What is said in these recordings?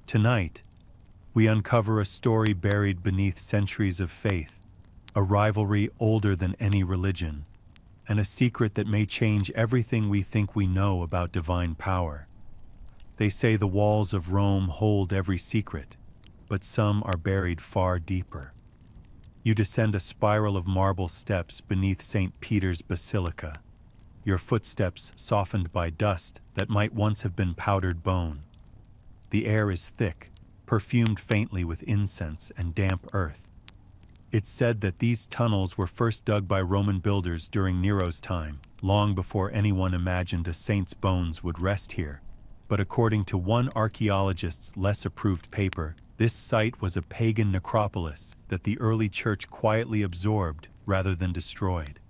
Tonight, we uncover a story buried beneath centuries of faith, a rivalry older than any religion, and a secret that may change everything we think we know about divine power. They say the walls of Rome hold every secret, but some are buried far deeper. You descend a spiral of marble steps beneath St. Peter's Basilica, your footsteps softened by dust that might once have been powdered bone. The air is thick, perfumed faintly with incense and damp earth. It's said that these tunnels were first dug by Roman builders during Nero's time, long before anyone imagined a saint's bones would rest here. But according to one archaeologist's less approved paper, this site was a pagan necropolis that the early church quietly absorbed rather than destroyed.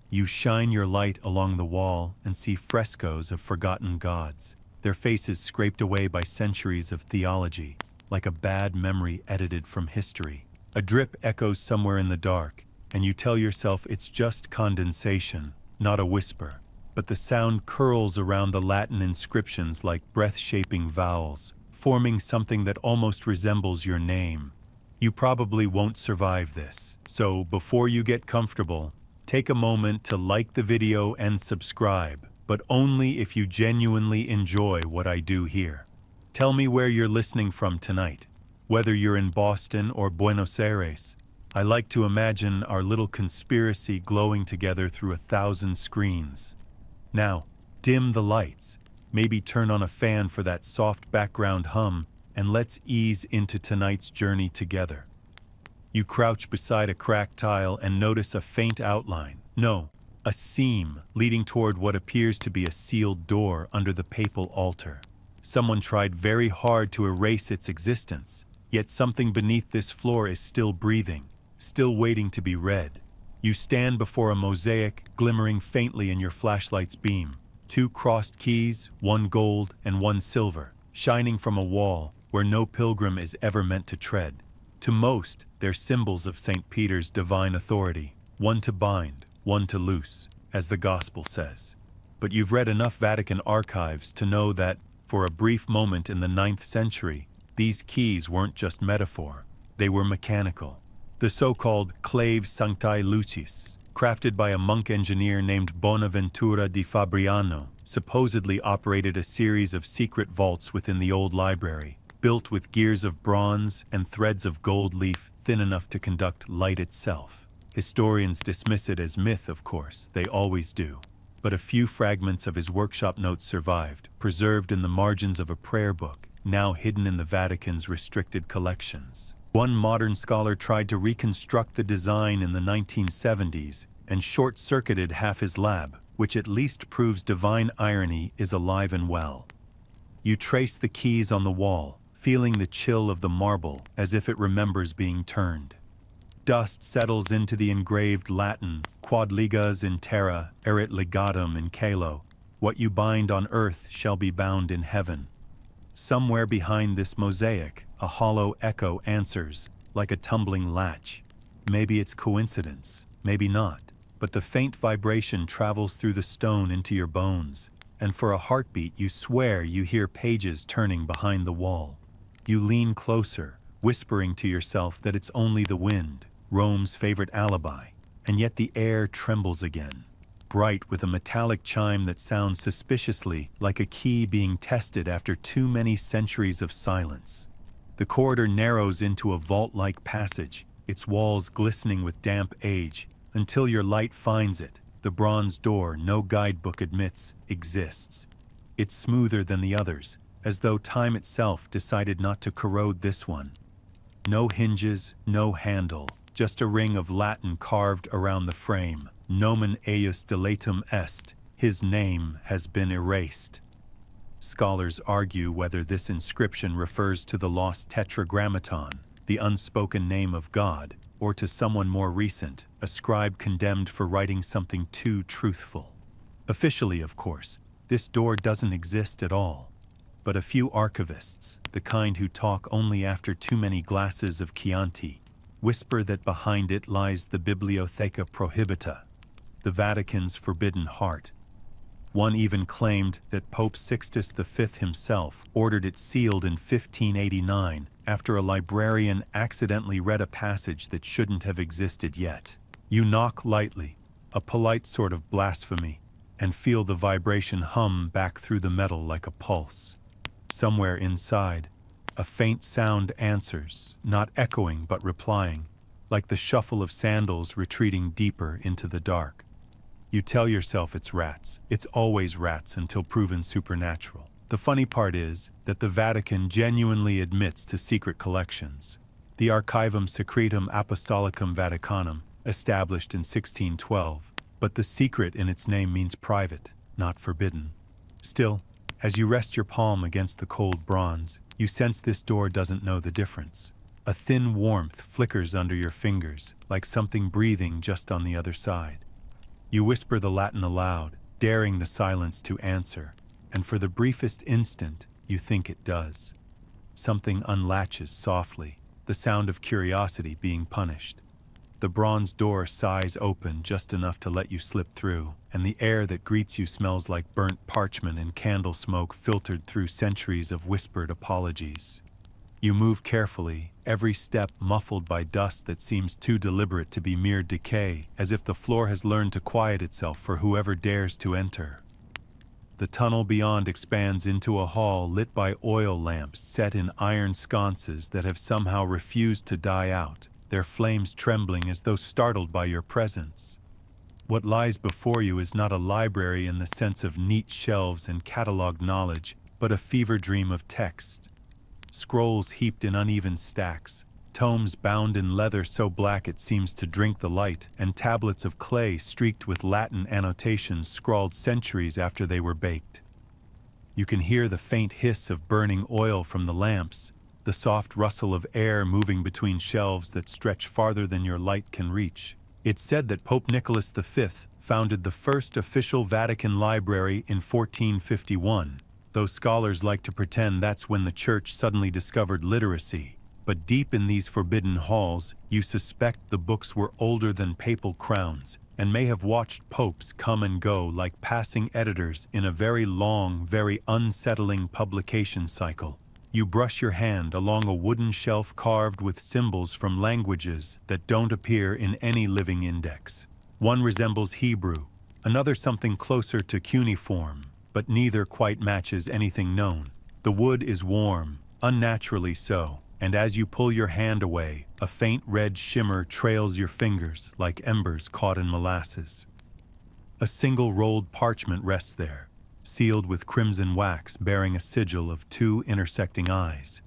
You shine your light along the wall and see frescoes of forgotten gods, their faces scraped away by centuries of theology, like a bad memory edited from history. A drip echoes somewhere in the dark, and you tell yourself it's just condensation, not a whisper. But the sound curls around the Latin inscriptions like breath-shaping vowels, forming something that almost resembles your name. You probably won't survive this, so before you get comfortable, take a moment to like the video and subscribe, but only if you genuinely enjoy what I do here. Tell me where you're listening from tonight. Whether you're in Boston or Buenos Aires, I like to imagine our little conspiracy glowing together through 1,000 screens. Now, dim the lights, maybe turn on a fan for that soft background hum, and let's ease into tonight's journey together. You crouch beside a cracked tile and notice a faint outline. No, a seam leading toward what appears to be a sealed door under the papal altar. Someone tried very hard to erase its existence, yet something beneath this floor is still breathing, still waiting to be read. You stand before a mosaic glimmering faintly in your flashlight's beam. 2 crossed keys, 1 gold and 1 silver, shining from a wall where no pilgrim is ever meant to tread. To most, they're symbols of St. Peter's divine authority, one to bind, one to loose, as the Gospel says. But you've read enough Vatican archives to know that, for a brief moment in the 9th century, these keys weren't just metaphor, they were mechanical. The so-called clave sanctae lucis, crafted by a monk engineer named Bonaventura di Fabriano, supposedly operated a series of secret vaults within the old library, built with gears of bronze and threads of gold leaf thin enough to conduct light itself. Historians dismiss it as myth, of course, they always do. But a few fragments of his workshop notes survived, preserved in the margins of a prayer book, now hidden in the Vatican's restricted collections. One modern scholar tried to reconstruct the design in the 1970s and short-circuited half his lab, which at least proves divine irony is alive and well. You trace the keys on the wall, feeling the chill of the marble as if it remembers being turned. Dust settles into the engraved Latin, quod ligas in terra, erit legatum in caelo. What you bind on earth shall be bound in heaven. Somewhere behind this mosaic, a hollow echo answers, like a tumbling latch. Maybe it's coincidence, maybe not, but the faint vibration travels through the stone into your bones, and for a heartbeat you swear you hear pages turning behind the wall. You lean closer, whispering to yourself that it's only the wind, Rome's favorite alibi, and yet the air trembles again, bright with a metallic chime that sounds suspiciously like a key being tested after too many centuries of silence. The corridor narrows into a vault-like passage, its walls glistening with damp age, until your light finds it. The bronze door no guidebook admits exists. It's smoother than the others, as though time itself decided not to corrode this one. No hinges, no handle, just a ring of Latin carved around the frame. Nomen eius deletum est, his name has been erased. Scholars argue whether this inscription refers to the lost Tetragrammaton, the unspoken name of God, or to someone more recent, a scribe condemned for writing something too truthful. Officially, of course, this door doesn't exist at all. But a few archivists, the kind who talk only after too many glasses of Chianti, whisper that behind it lies the Bibliotheca Prohibita, the Vatican's forbidden heart. One even claimed that Pope Sixtus V himself ordered it sealed in 1589 after a librarian accidentally read a passage that shouldn't have existed yet. You knock lightly, a polite sort of blasphemy, and feel the vibration hum back through the metal like a pulse. Somewhere inside, a faint sound answers, not echoing but replying, like the shuffle of sandals retreating deeper into the dark. You tell yourself it's rats. It's always rats until proven supernatural. The funny part is that the Vatican genuinely admits to secret collections. The Archivum Secretum Apostolicum Vaticanum, established in 1612, but the secret in its name means private, not forbidden. Still, as you rest your palm against the cold bronze, you sense this door doesn't know the difference. A thin warmth flickers under your fingers, like something breathing just on the other side. You whisper the Latin aloud, daring the silence to answer, and for the briefest instant, you think it does. Something unlatches softly, the sound of curiosity being punished. The bronze door sighs open just enough to let you slip through, and the air that greets you smells like burnt parchment and candle smoke filtered through centuries of whispered apologies. You move carefully, every step muffled by dust that seems too deliberate to be mere decay, as if the floor has learned to quiet itself for whoever dares to enter. The tunnel beyond expands into a hall lit by oil lamps set in iron sconces that have somehow refused to die out, their flames trembling as though startled by your presence. What lies before you is not a library in the sense of neat shelves and cataloged knowledge, but a fever dream of text. Scrolls heaped in uneven stacks, tomes bound in leather so black it seems to drink the light, and tablets of clay streaked with Latin annotations scrawled centuries after they were baked. You can hear the faint hiss of burning oil from the lamps, the soft rustle of air moving between shelves that stretch farther than your light can reach. It's said that Pope Nicholas V founded the first official Vatican library in 1451. Those scholars like to pretend that's when the Church suddenly discovered literacy. But deep in these forbidden halls, you suspect the books were older than papal crowns and may have watched popes come and go like passing editors in a very long, very unsettling publication cycle. You brush your hand along a wooden shelf carved with symbols from languages that don't appear in any living index. One resembles Hebrew, another something closer to cuneiform, but neither quite matches anything known. The wood is warm, unnaturally so, and as you pull your hand away, a faint red shimmer trails your fingers like embers caught in molasses. A single rolled parchment rests there, sealed with crimson wax bearing a sigil of two intersecting eyes.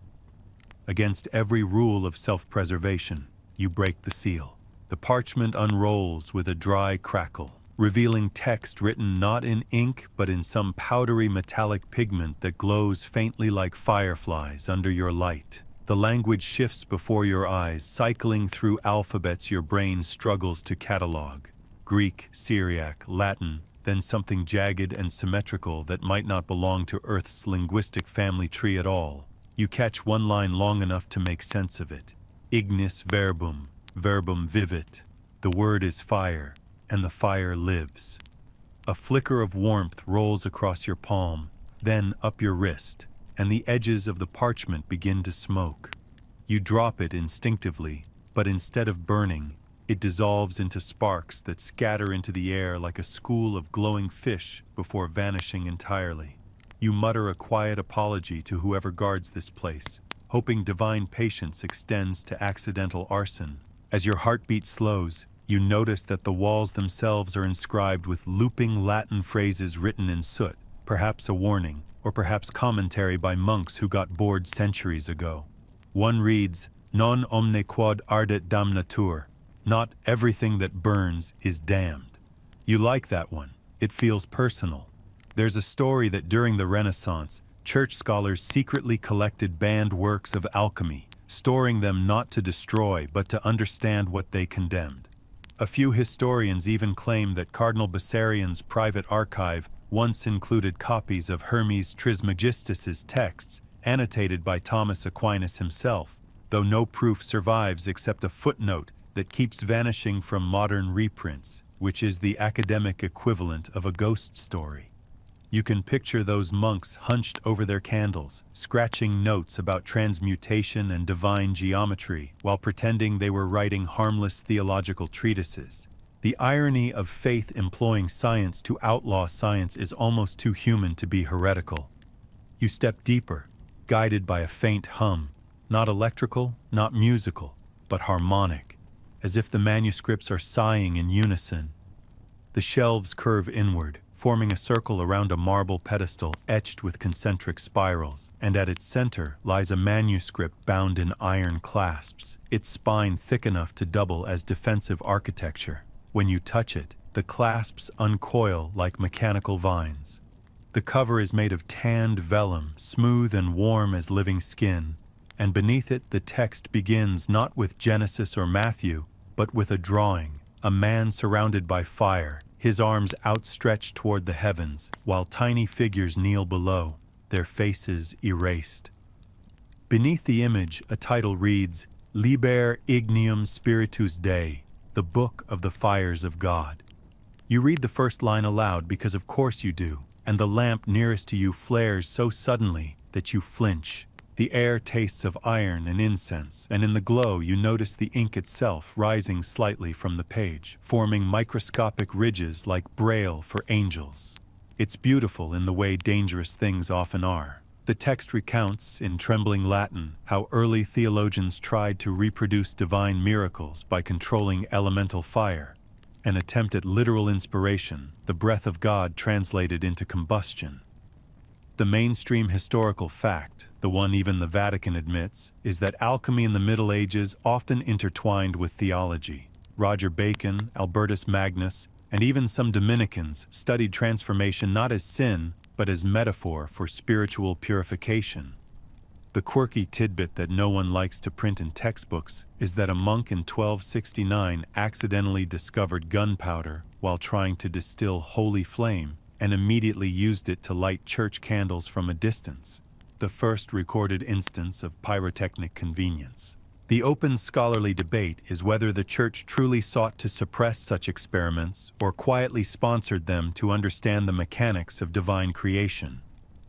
Against every rule of self-preservation, you break the seal. The parchment unrolls with a dry crackle, revealing text written not in ink but in some powdery metallic pigment that glows faintly like fireflies under your light. The language shifts before your eyes, cycling through alphabets your brain struggles to catalog. Greek, Syriac, Latin, then something jagged and symmetrical that might not belong to Earth's linguistic family tree at all. You catch one line long enough to make sense of it. Ignis verbum, verbum vivit. The word is fire, and the fire lives. A flicker of warmth rolls across your palm, then up your wrist, and the edges of the parchment begin to smoke. You drop it instinctively, but instead of burning, it dissolves into sparks that scatter into the air like a school of glowing fish before vanishing entirely. You mutter a quiet apology to whoever guards this place, hoping divine patience extends to accidental arson. As your heartbeat slows, you notice that the walls themselves are inscribed with looping Latin phrases written in soot, perhaps a warning, or perhaps commentary by monks who got bored centuries ago. One reads, Non omne quod ardet damnatur. Not everything that burns is damned. You like that one. It feels personal. There's a story that during the Renaissance, church scholars secretly collected banned works of alchemy, storing them not to destroy but to understand what they condemned. A few historians even claim that Cardinal Bessariion's private archive once included copies of Hermes Trismegistus's texts, annotated by Thomas Aquinas himself, though no proof survives except a footnote that keeps vanishing from modern reprints, which is the academic equivalent of a ghost story. You can picture those monks hunched over their candles, scratching notes about transmutation and divine geometry while pretending they were writing harmless theological treatises. The irony of faith employing science to outlaw science is almost too human to be heretical. You step deeper, guided by a faint hum, not electrical, not musical, but harmonic, as if the manuscripts are sighing in unison. The shelves curve inward, forming a circle around a marble pedestal etched with concentric spirals, and at its center lies a manuscript bound in iron clasps, its spine thick enough to double as defensive architecture. When you touch it, the clasps uncoil like mechanical vines. The cover is made of tanned vellum, smooth and warm as living skin, and beneath it the text begins not with Genesis or Matthew, but with a drawing, a man surrounded by fire, his arms outstretched toward the heavens, while tiny figures kneel below, their faces erased. Beneath the image, a title reads, Liber Ignium Spiritus Dei, the Book of the Fires of God. You read the first line aloud because of course you do, and the lamp nearest to you flares so suddenly that you flinch. The air tastes of iron and incense, and in the glow you notice the ink itself rising slightly from the page, forming microscopic ridges like braille for angels. It's beautiful in the way dangerous things often are. The text recounts, in trembling Latin, how early theologians tried to reproduce divine miracles by controlling elemental fire, an attempt at literal inspiration, the breath of God translated into combustion. The mainstream historical fact, the one even the Vatican admits, is that alchemy in the Middle Ages often intertwined with theology. Roger Bacon, Albertus Magnus, and even some Dominicans studied transformation not as sin, but as metaphor for spiritual purification. The quirky tidbit that no one likes to print in textbooks is that a monk in 1269 accidentally discovered gunpowder while trying to distill holy flame and immediately used it to light church candles from a distance, the first recorded instance of pyrotechnic convenience. The open scholarly debate is whether the Church truly sought to suppress such experiments or quietly sponsored them to understand the mechanics of divine creation.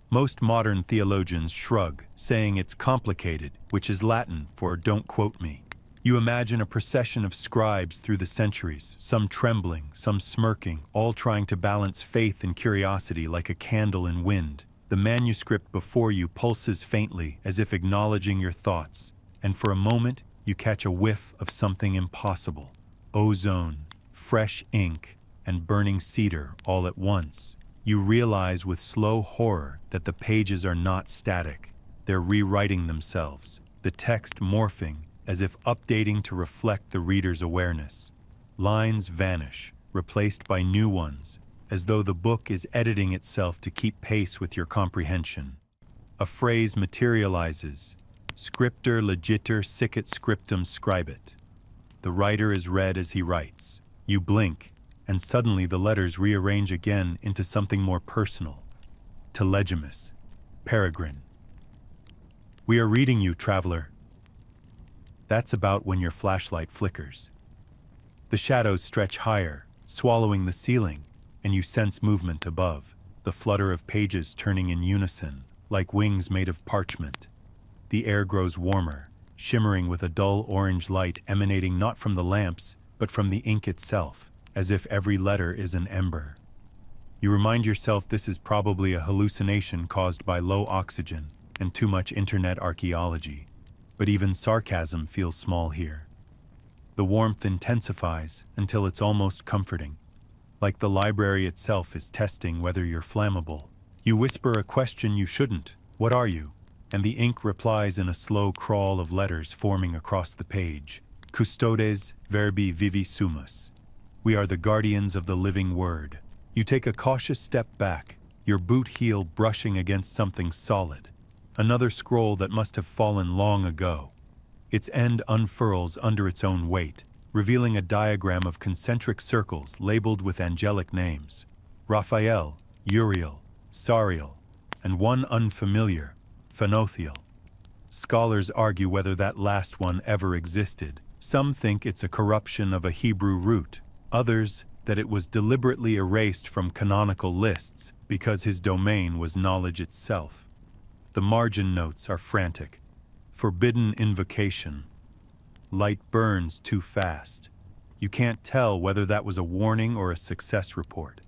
Most modern theologians shrug, saying it's complicated, which is Latin for don't quote me. You imagine a procession of scribes through the centuries, some trembling, some smirking, all trying to balance faith and curiosity like a candle in wind. The manuscript before you pulses faintly as if acknowledging your thoughts, and for a moment you catch a whiff of something impossible. Ozone, fresh ink, and burning cedar all at once. You realize with slow horror that the pages are not static. They're rewriting themselves, the text morphing, as if updating to reflect the reader's awareness. Lines vanish, replaced by new ones, as though the book is editing itself to keep pace with your comprehension. A phrase materializes, scriptor legiter sicut scriptum scribit. The writer is read as he writes. You blink, and suddenly the letters rearrange again into something more personal. Telegimus, peregrine. We are reading you, traveler. That's about when your flashlight flickers. The shadows stretch higher, swallowing the ceiling, and you sense movement above, the flutter of pages turning in unison, like wings made of parchment. The air grows warmer, shimmering with a dull orange light emanating not from the lamps, but from the ink itself, as if every letter is an ember. You remind yourself this is probably a hallucination caused by low oxygen and too much internet archaeology. But even sarcasm feels small here. The warmth intensifies until it's almost comforting, like the library itself is testing whether you're flammable. You whisper a question you shouldn't, "What are you?" And the ink replies in a slow crawl of letters forming across the page. Custodes verbi vivi sumus. We are the guardians of the living word. You take a cautious step back, your boot heel brushing against something solid. Another scroll that must have fallen long ago. Its end unfurls under its own weight, revealing a diagram of concentric circles labeled with angelic names. Raphael, Uriel, Sariel, and one unfamiliar, Phanothiel. Scholars argue whether that last one ever existed. Some think it's a corruption of a Hebrew root. Others, that it was deliberately erased from canonical lists because his domain was knowledge itself. The margin notes are frantic. Forbidden invocation. Light burns too fast. You can't tell whether that was a warning or a success report.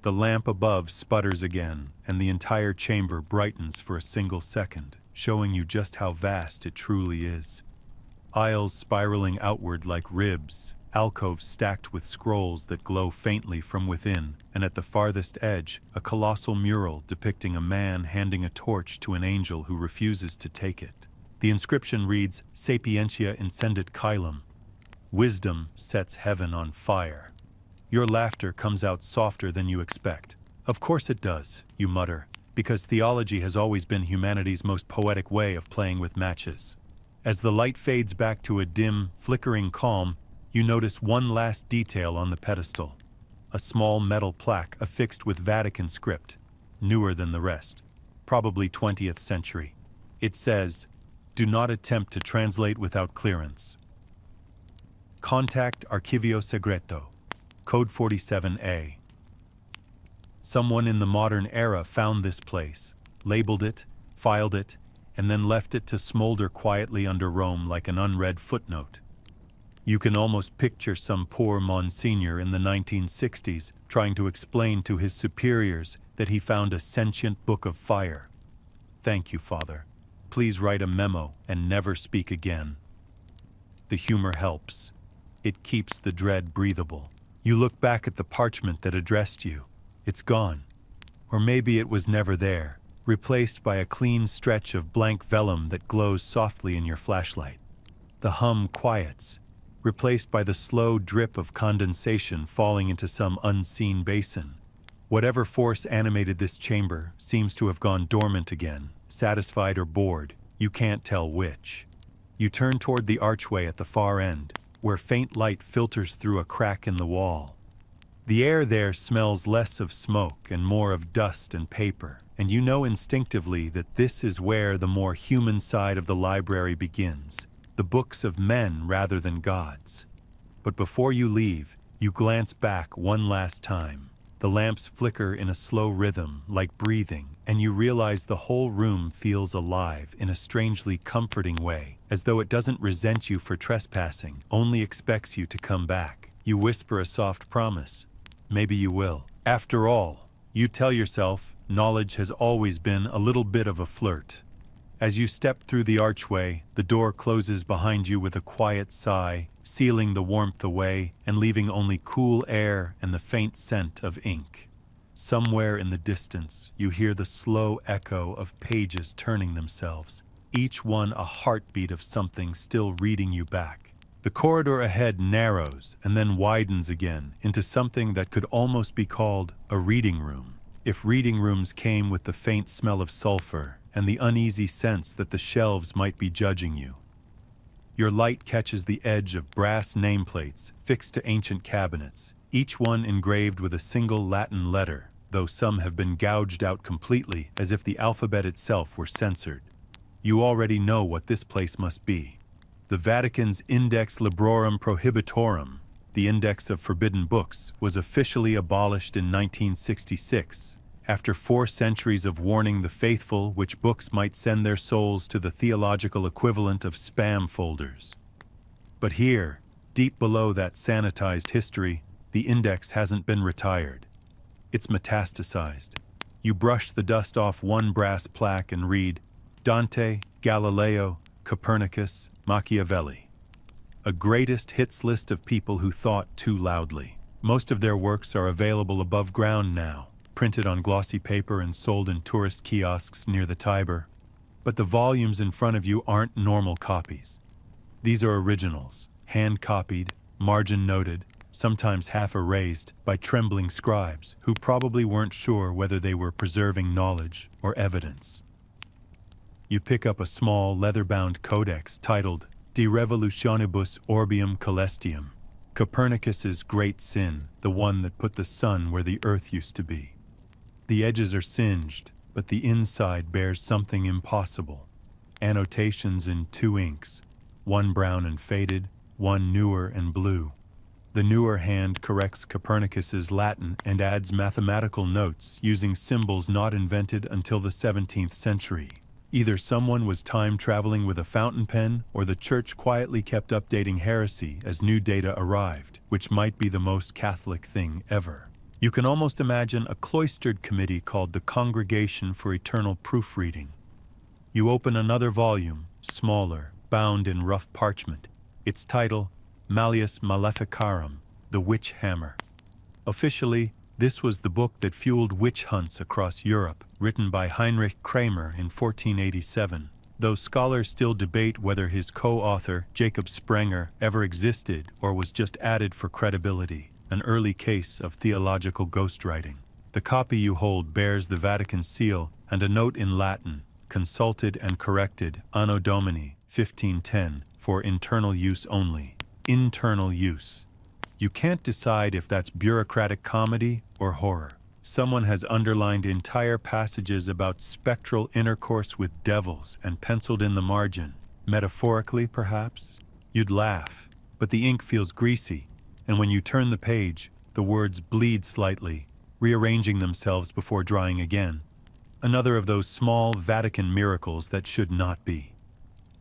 The lamp above sputters again, and the entire chamber brightens for a single second, showing you just how vast it truly is. Aisles spiraling outward like ribs, alcoves stacked with scrolls that glow faintly from within, and at the farthest edge, a colossal mural depicting a man handing a torch to an angel who refuses to take it. The inscription reads, Sapientia incendit caelum. Wisdom sets heaven on fire. Your laughter comes out softer than you expect. Of course it does, you mutter, because theology has always been humanity's most poetic way of playing with matches. As the light fades back to a dim, flickering calm, you notice one last detail on the pedestal. A small metal plaque affixed with Vatican script, newer than the rest, probably 20th century. It says, "Do not attempt to translate without clearance. Contact Archivio Segreto, Code 47A." Someone in the modern era found this place, labeled it, filed it, and then left it to smolder quietly under Rome like an unread footnote. You can almost picture some poor Monsignor in the 1960s trying to explain to his superiors that he found a sentient book of fire. Thank you, Father. Please write a memo and never speak again. The humor helps. It keeps the dread breathable. You look back at the parchment that addressed you. It's gone. Or maybe it was never there, replaced by a clean stretch of blank vellum that glows softly in your flashlight. The hum quiets, replaced by the slow drip of condensation falling into some unseen basin. Whatever force animated this chamber seems to have gone dormant again, satisfied or bored, you can't tell which. You turn toward the archway at the far end, where faint light filters through a crack in the wall. The air there smells less of smoke and more of dust and paper, and you know instinctively that this is where the more human side of the library begins, the books of men rather than gods. But before you leave, you glance back one last time. The lamps flicker in a slow rhythm, like breathing, and you realize the whole room feels alive in a strangely comforting way, as though it doesn't resent you for trespassing, only expects you to come back. You whisper a soft promise. Maybe you will. After all, you tell yourself, knowledge has always been a little bit of a flirt. As you step through the archway, the door closes behind you with a quiet sigh, sealing the warmth away and leaving only cool air and the faint scent of ink. Somewhere in the distance, you hear the slow echo of pages turning themselves, each one a heartbeat of something still reading you back. The corridor ahead narrows and then widens again into something that could almost be called a reading room, if reading rooms came with the faint smell of sulfur and the uneasy sense that the shelves might be judging you. Your light catches the edge of brass nameplates fixed to ancient cabinets, each one engraved with a single Latin letter, though some have been gouged out completely as if the alphabet itself were censored. You already know what this place must be. The Vatican's Index Librorum Prohibitorum, the Index of Forbidden Books, was officially abolished in 1966, after 4 centuries of warning the faithful which books might send their souls to the theological equivalent of spam folders. But here, deep below that sanitized history, the index hasn't been retired. It's metastasized. You brush the dust off one brass plaque and read, Dante, Galileo, Copernicus, Machiavelli. A greatest hits list of people who thought too loudly. Most of their works are available above ground now, printed on glossy paper and sold in tourist kiosks near the Tiber. But the volumes in front of you aren't normal copies. These are originals, hand-copied, margin-noted, sometimes half-erased by trembling scribes who probably weren't sure whether they were preserving knowledge or evidence. You pick up a small, leather-bound codex titled De Revolutionibus Orbium Coelestium, Copernicus's great sin, the one that put the sun where the earth used to be. The edges are singed, but the inside bears something impossible. Annotations in 2 inks, one brown and faded, one newer and blue. The newer hand corrects Copernicus's Latin and adds mathematical notes using symbols not invented until the 17th century. Either someone was time-traveling with a fountain pen, or the Church quietly kept updating heresy as new data arrived, which might be the most Catholic thing ever. You can almost imagine a cloistered committee called the Congregation for Eternal Proofreading. You open another volume, smaller, bound in rough parchment. Its title, Malleus Maleficarum, The Witch Hammer. Officially, this was the book that fueled witch hunts across Europe, written by Heinrich Kramer in 1487, though scholars still debate whether his co-author, Jacob Sprenger, ever existed or was just added for credibility, an early case of theological ghostwriting. The copy you hold bears the Vatican seal and a note in Latin, consulted and corrected Anno Domini 1510, for internal use only. Internal use. You can't decide if that's bureaucratic comedy or horror. Someone has underlined entire passages about spectral intercourse with devils and penciled in the margin, metaphorically perhaps. You'd laugh, but the ink feels greasy, and when you turn the page, the words bleed slightly, rearranging themselves before drying again. Another of those small Vatican miracles that should not be.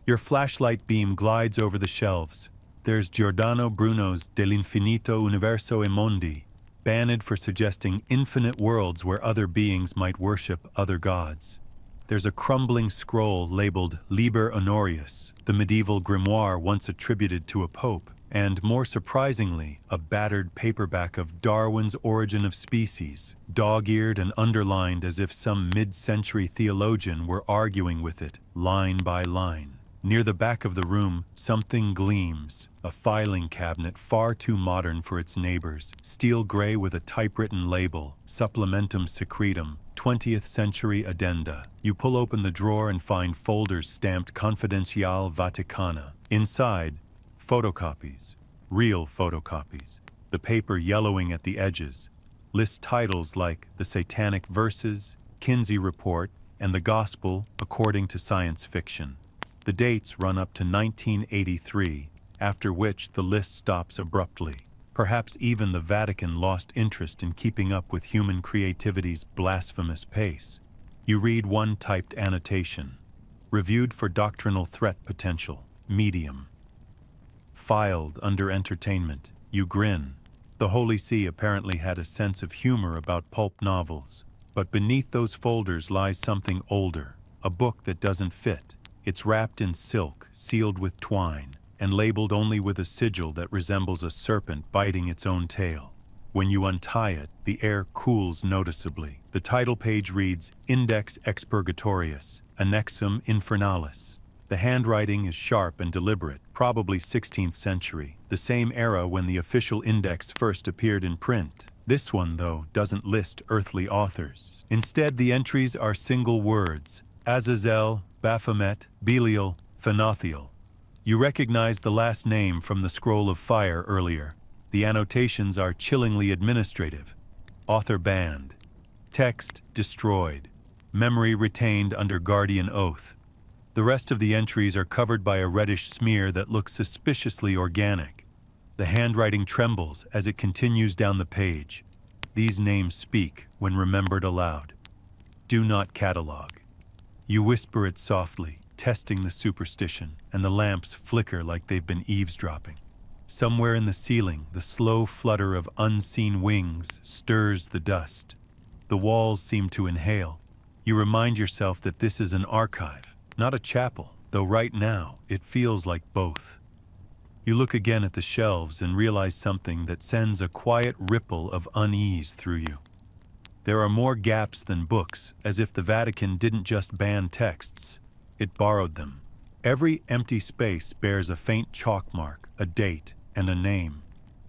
Your flashlight beam glides over the shelves. There's Giordano Bruno's Dell'infinito universo e mondi, banned for suggesting infinite worlds where other beings might worship other gods. There's a crumbling scroll labeled Liber Honorius, the medieval grimoire once attributed to a pope, and, more surprisingly, a battered paperback of Darwin's Origin of Species, dog-eared and underlined as if some mid-century theologian were arguing with it, line by line. Near the back of the room, something gleams, a filing cabinet far too modern for its neighbors, steel gray with a typewritten label, Supplementum Secretum, 20th Century Addenda. You pull open the drawer and find folders stamped Confidential Vaticana. Inside, photocopies, real photocopies, the paper yellowing at the edges, list titles like The Satanic Verses, Kinsey Report, and The Gospel According to Science Fiction. The dates run up to 1983, after which the list stops abruptly. Perhaps even the Vatican lost interest in keeping up with human creativity's blasphemous pace. You read one typed annotation. Reviewed for doctrinal threat potential. Medium. Filed under entertainment. You grin. The Holy See apparently had a sense of humor about pulp novels. But beneath those folders lies something older. A book that doesn't fit. It's wrapped in silk, sealed with twine, and labeled only with a sigil that resembles a serpent biting its own tail. When you untie it, the air cools noticeably. The title page reads, Index Expurgatorius, Annexum Infernalis. The handwriting is sharp and deliberate, probably 16th century, the same era when the official index first appeared in print. This one, though, doesn't list earthly authors. Instead, the entries are single words, Azazel, Baphomet, Belial, Phanothiel. You recognize the last name from the Scroll of Fire earlier. The annotations are chillingly administrative. Author banned. Text destroyed. Memory retained under guardian oath. The rest of the entries are covered by a reddish smear that looks suspiciously organic. The handwriting trembles as it continues down the page. These names speak when remembered aloud. Do not catalog. You whisper it softly, testing the superstition, and the lamps flicker like they've been eavesdropping. Somewhere in the ceiling, the slow flutter of unseen wings stirs the dust. The walls seem to inhale. You remind yourself that this is an archive, not a chapel, though right now it feels like both. You look again at the shelves and realize something that sends a quiet ripple of unease through you. There are more gaps than books, as if the Vatican didn't just ban texts, it borrowed them. Every empty space bears a faint chalk mark, a date, and a name.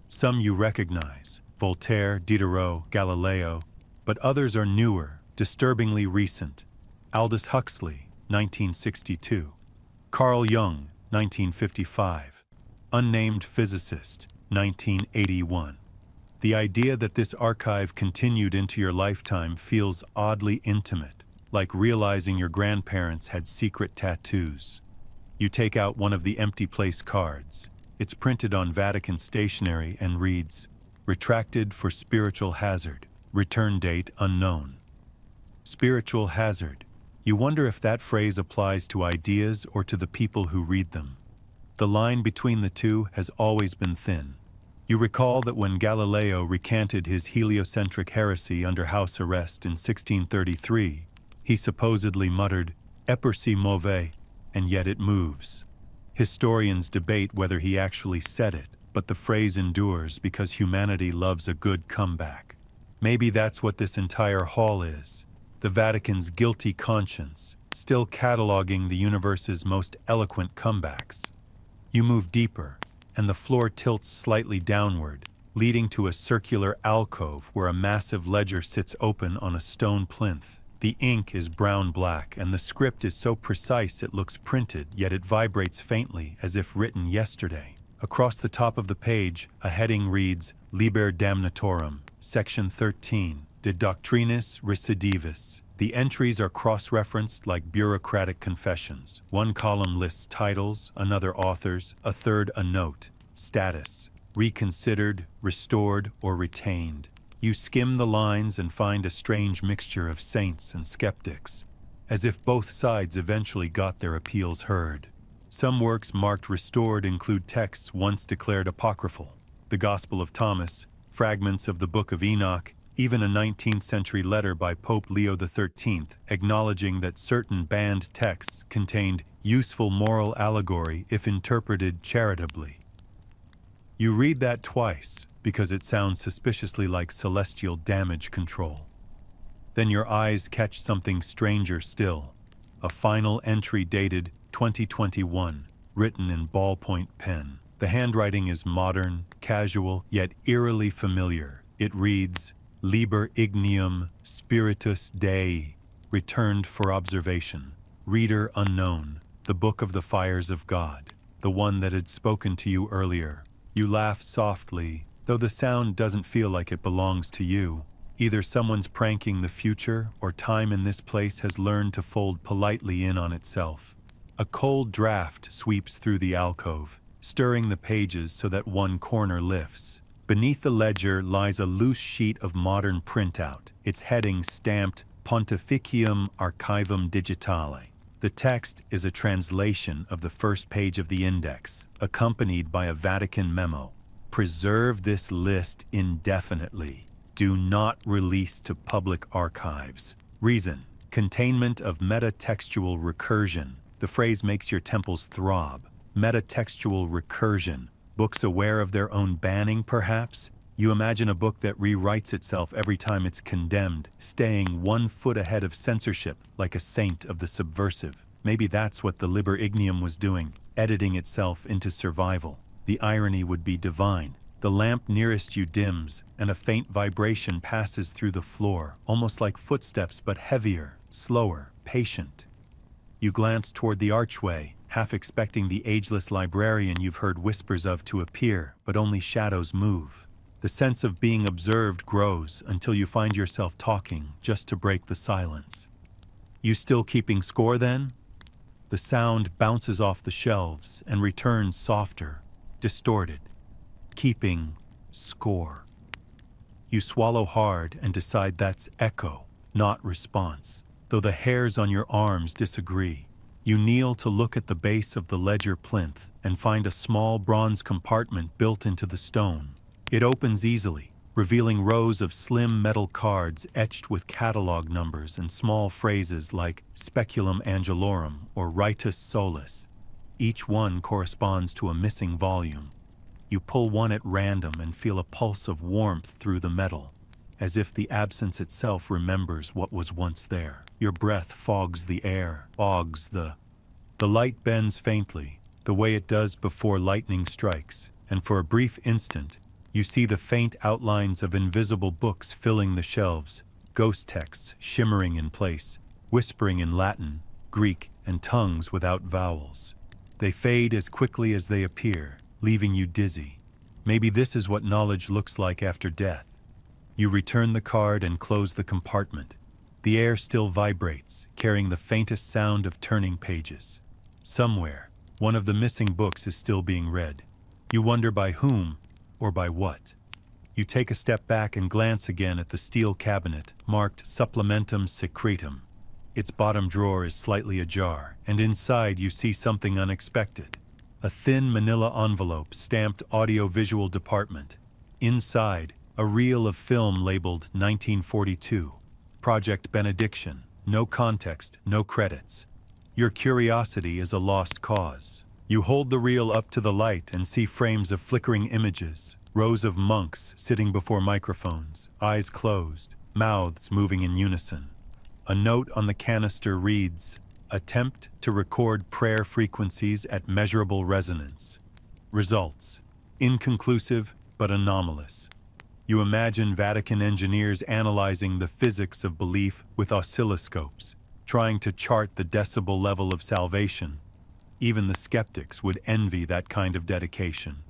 Some you recognize, Voltaire, Diderot, Galileo, but others are newer, disturbingly recent. Aldous Huxley, 1962. Carl Jung, 1955. Unnamed physicist, 1981. The idea that this archive continued into your lifetime feels oddly intimate, like realizing your grandparents had secret tattoos. You take out one of the empty place cards. It's printed on Vatican stationery and reads, "Retracted for spiritual hazard. Return date unknown." Spiritual hazard. You wonder if that phrase applies to ideas or to the people who read them. The line between the two has always been thin. You recall that when Galileo recanted his heliocentric heresy under house arrest in 1633, he supposedly muttered, "Eper si mauvais," and yet it moves. Historians debate whether he actually said it, but the phrase endures because humanity loves a good comeback. Maybe that's what this entire hall is. The Vatican's guilty conscience, still cataloging the universe's most eloquent comebacks. You move deeper, and the floor tilts slightly downward, leading to a circular alcove where a massive ledger sits open on a stone plinth. The ink is brown-black, and the script is so precise it looks printed, yet it vibrates faintly as if written yesterday. Across the top of the page, a heading reads, "Liber Damnatorum, Section 13, De Doctrinis Recidivis." The entries are cross-referenced like bureaucratic confessions. One column lists titles, another authors, a third a note. Status: reconsidered, restored, or retained. You skim the lines and find a strange mixture of saints and skeptics, as if both sides eventually got their appeals heard. Some works marked restored include texts once declared apocryphal, the Gospel of Thomas, fragments of the Book of Enoch, even a 19th century letter by Pope Leo XIII acknowledging that certain banned texts contained useful moral allegory if interpreted charitably. You read that twice because it sounds suspiciously like celestial damage control. Then your eyes catch something stranger still, a final entry dated 2021, written in ballpoint pen. The handwriting is modern, casual, yet eerily familiar. It reads, "Liber Ignium Spiritus Dei, returned for observation. Reader unknown, the Book of the Fires of God, the one that had spoken to you earlier." You laugh softly, though the sound doesn't feel like it belongs to you. Either someone's pranking the future, or time in this place has learned to fold politely in on itself. A cold draft sweeps through the alcove, stirring the pages so that one corner lifts. Beneath the ledger lies a loose sheet of modern printout, its heading stamped Pontificium Archivum Digitale. The text is a translation of the first page of the index, accompanied by a Vatican memo. Preserve this list indefinitely. Do not release to public archives. Reason: containment of metatextual recursion. The phrase makes your temples throb. Metatextual recursion. Books aware of their own banning, perhaps? You imagine a book that rewrites itself every time it's condemned, staying 1 foot ahead of censorship, like a saint of the subversive. Maybe that's what the Liber Ignium was doing, editing itself into survival. The irony would be divine. The lamp nearest you dims, and a faint vibration passes through the floor, almost like footsteps but heavier, slower, patient. You glance toward the archway, half expecting the ageless librarian you've heard whispers of to appear, but only shadows move. The sense of being observed grows until you find yourself talking just to break the silence. You still keeping score then? The sound bounces off the shelves and returns softer, distorted. Keeping score. You swallow hard and decide that's echo, not response, though the hairs on your arms disagree. You kneel to look at the base of the ledger plinth and find a small bronze compartment built into the stone. It opens easily, revealing rows of slim metal cards etched with catalog numbers and small phrases like Speculum Angelorum or Ritus Solis. Each one corresponds to a missing volume. You pull one at random and feel a pulse of warmth through the metal, as if the absence itself remembers what was once there. Your breath fogs the air, fogs the light bends faintly, the way it does before lightning strikes, and for a brief instant, you see the faint outlines of invisible books filling the shelves, ghost texts shimmering in place, whispering in Latin, Greek, and tongues without vowels. They fade as quickly as they appear, leaving you dizzy. Maybe this is what knowledge looks like after death. You return the card and close the compartment. The air still vibrates, carrying the faintest sound of turning pages. Somewhere, one of the missing books is still being read. You wonder by whom or by what. You take a step back and glance again at the steel cabinet marked Supplementum Secretum. Its bottom drawer is slightly ajar, and inside you see something unexpected. A thin manila envelope stamped Audiovisual Department. Inside, a reel of film labeled 1942. Project Benediction. No context, no credits. Your curiosity is a lost cause. You hold the reel up to the light and see frames of flickering images, rows of monks sitting before microphones, eyes closed, mouths moving in unison. A note on the canister reads, "Attempt to record prayer frequencies at measurable resonance. Results: inconclusive but anomalous." You imagine Vatican engineers analyzing the physics of belief with oscilloscopes, trying to chart the decibel level of salvation. Even the skeptics would envy that kind of dedication.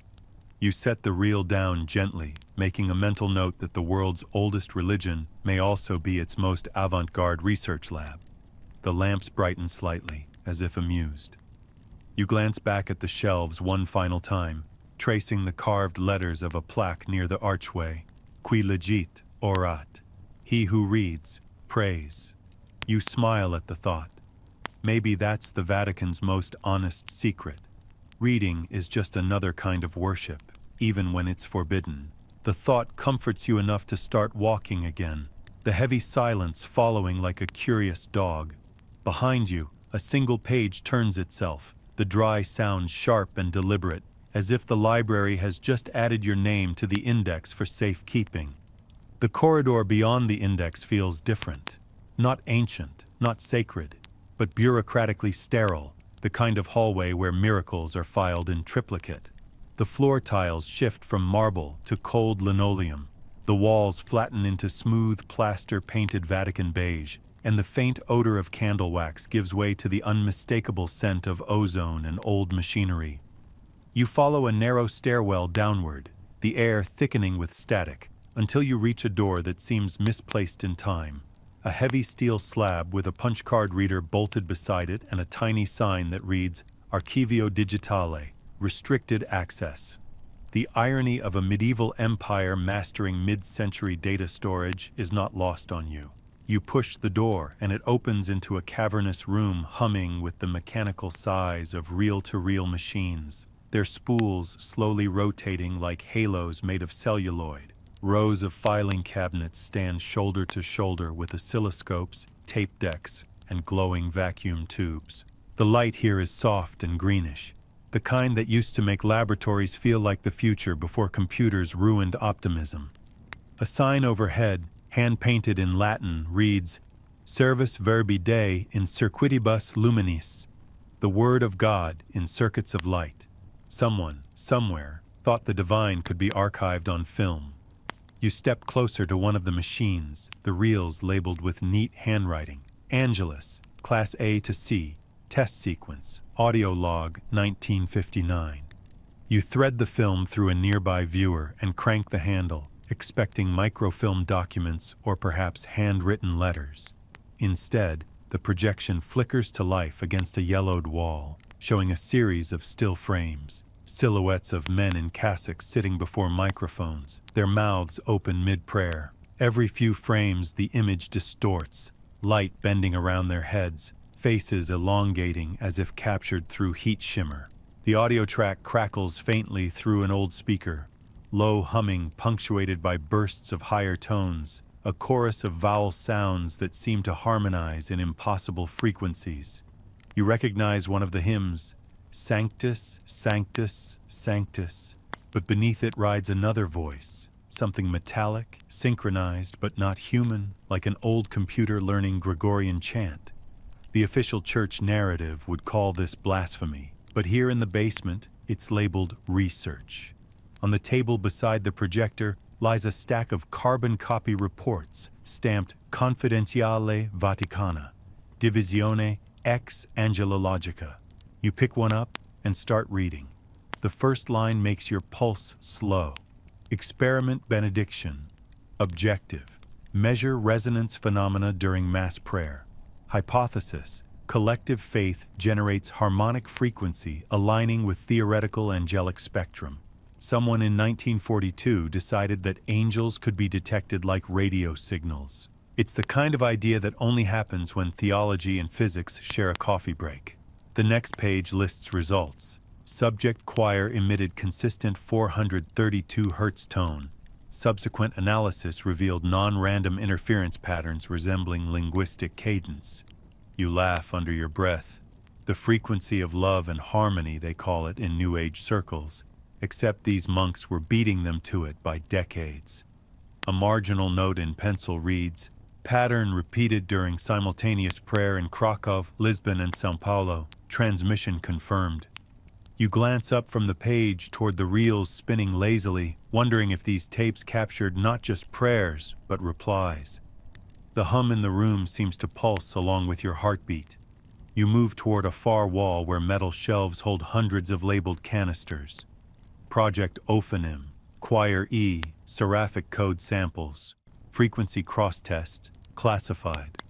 You set the reel down gently, making a mental note that the world's oldest religion may also be its most avant-garde research lab. The lamps brighten slightly, as if amused. You glance back at the shelves one final time, tracing the carved letters of a plaque near the archway. Qui legit, orat. He who reads, prays. You smile at the thought. Maybe that's the Vatican's most honest secret. Reading is just another kind of worship, even when it's forbidden. The thought comforts you enough to start walking again, the heavy silence following like a curious dog. Behind you, a single page turns itself, the dry sound sharp and deliberate, as if the library has just added your name to the index for safekeeping. The corridor beyond the index feels different. Not ancient, not sacred, but bureaucratically sterile, the kind of hallway where miracles are filed in triplicate. The floor tiles shift from marble to cold linoleum. The walls flatten into smooth plaster-painted Vatican beige, and the faint odor of candle wax gives way to the unmistakable scent of ozone and old machinery. You follow a narrow stairwell downward, the air thickening with static, until you reach a door that seems misplaced in time. A heavy steel slab with a punch card reader bolted beside it and a tiny sign that reads, Archivio Digitale, restricted access. The irony of a medieval empire mastering mid-century data storage is not lost on you. You push the door and it opens into a cavernous room humming with the mechanical sighs of reel-to-reel machines, their spools slowly rotating like halos made of celluloid. Rows of filing cabinets stand shoulder to shoulder with oscilloscopes, tape decks, and glowing vacuum tubes. The light here is soft and greenish, the kind that used to make laboratories feel like the future before computers ruined optimism. A sign overhead, hand-painted in Latin, reads, Servus Verbi Dei in circuitibus luminis, the Word of God in circuits of light. Someone, somewhere, thought the divine could be archived on film. You step closer to one of the machines, the reels labeled with neat handwriting. Angelus, Class A to C, Test Sequence, Audio Log 1959. You thread the film through a nearby viewer and crank the handle, expecting microfilm documents or perhaps handwritten letters. Instead, the projection flickers to life against a yellowed wall, showing a series of still frames. Silhouettes of men in cassocks sitting before microphones, their mouths open mid-prayer. Every few frames the image distorts, light bending around their heads, faces elongating as if captured through heat shimmer. The audio track crackles faintly through an old speaker, low humming punctuated by bursts of higher tones, a chorus of vowel sounds that seem to harmonize in impossible frequencies. You recognize one of the hymns, Sanctus, Sanctus, Sanctus, but beneath it rides another voice, something metallic, synchronized but not human, like an old computer learning Gregorian chant. The official church narrative would call this blasphemy, but here in the basement, it's labeled research. On the table beside the projector lies a stack of carbon copy reports stamped Confidentiale Vaticana, Divisione ex Angela Logica. You pick one up and start reading. The first line makes your pulse slow. Experiment benediction. Objective. Measure resonance phenomena during mass prayer. Hypothesis. Collective faith generates harmonic frequency aligning with theoretical angelic spectrum. Someone in 1942 decided that angels could be detected like radio signals. It's the kind of idea that only happens when theology and physics share a coffee break. The next page lists results. Subject choir emitted consistent 432 Hz tone. Subsequent analysis revealed non-random interference patterns resembling linguistic cadence. You laugh under your breath. The frequency of love and harmony, they call it in New Age circles, except these monks were beating them to it by decades. A marginal note in pencil reads, pattern repeated during simultaneous prayer in Krakow, Lisbon, and São Paulo. Transmission confirmed. You glance up from the page toward the reels spinning lazily, wondering if these tapes captured not just prayers, but replies. The hum in the room seems to pulse along with your heartbeat. You move toward a far wall where metal shelves hold hundreds of labeled canisters. Project Ophanim, Choir E, seraphic code samples, frequency cross-test, classified.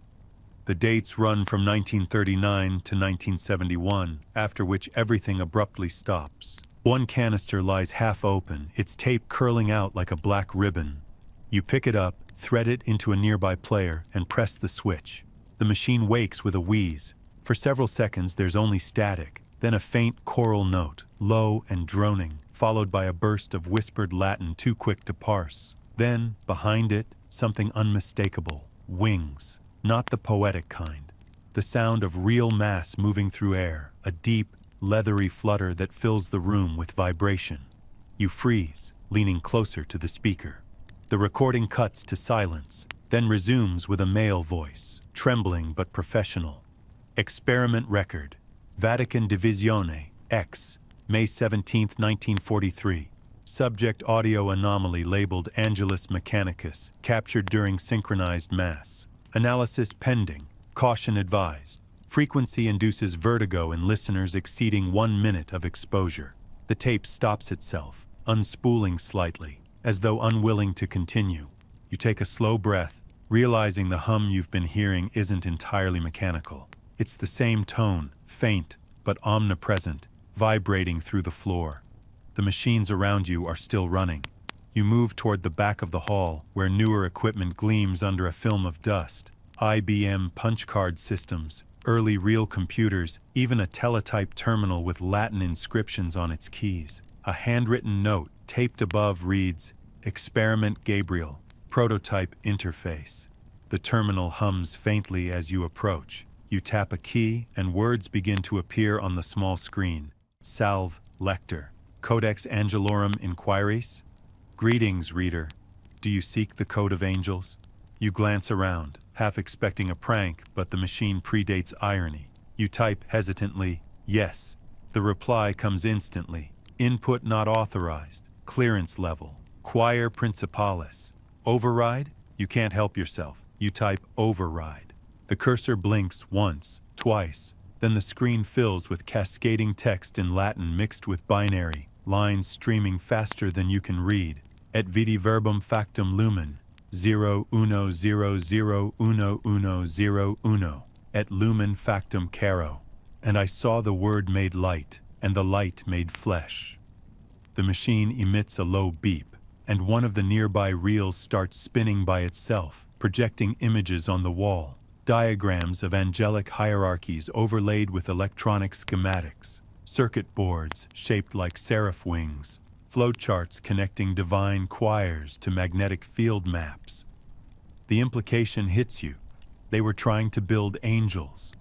The dates run from 1939 to 1971, after which everything abruptly stops. One canister lies half open, its tape curling out like a black ribbon. You pick it up, thread it into a nearby player, and press the switch. The machine wakes with a wheeze. For several seconds there's only static, then a faint choral note, low and droning, followed by a burst of whispered Latin too quick to parse. Then, behind it, something unmistakable. Wings. Not the poetic kind. The sound of real mass moving through air, a deep, leathery flutter that fills the room with vibration. You freeze, leaning closer to the speaker. The recording cuts to silence, then resumes with a male voice, trembling but professional. Experiment record. Vatican Divisione, X, May 17, 1943. Subject audio anomaly labeled Angelus Mechanicus, captured during synchronized mass. Analysis pending. Caution advised. Frequency induces vertigo in listeners exceeding 1 minute of exposure. The tape stops itself, unspooling slightly, as though unwilling to continue. You take a slow breath, realizing the hum you've been hearing isn't entirely mechanical. It's the same tone, faint but omnipresent, vibrating through the floor. The machines around you are still running. You move toward the back of the hall, where newer equipment gleams under a film of dust. IBM punch card systems, early real computers, even a teletype terminal with Latin inscriptions on its keys. A handwritten note taped above reads, Experiment Gabriel, Prototype Interface. The terminal hums faintly as you approach. You tap a key, and words begin to appear on the small screen. Salve, Lector. Codex Angelorum Inquiris? Greetings, reader. Do you seek the Code of Angels? You glance around, half expecting a prank, but the machine predates irony. You type hesitantly, yes. The reply comes instantly. Input not authorized. Clearance level. Choir Principalis. Override? You can't help yourself. You type override. The cursor blinks once, twice, then the screen fills with cascading text in Latin mixed with binary, lines streaming faster than you can read. Et vidi verbum factum lumen, 010011101, et lumen factum caro. And I saw the word made light, and the light made flesh. The machine emits a low beep, and one of the nearby reels starts spinning by itself, projecting images on the wall. Diagrams of angelic hierarchies overlaid with electronic schematics, circuit boards shaped like seraph wings, flowcharts connecting divine choirs to magnetic field maps. The implication hits you. They were trying to build angels,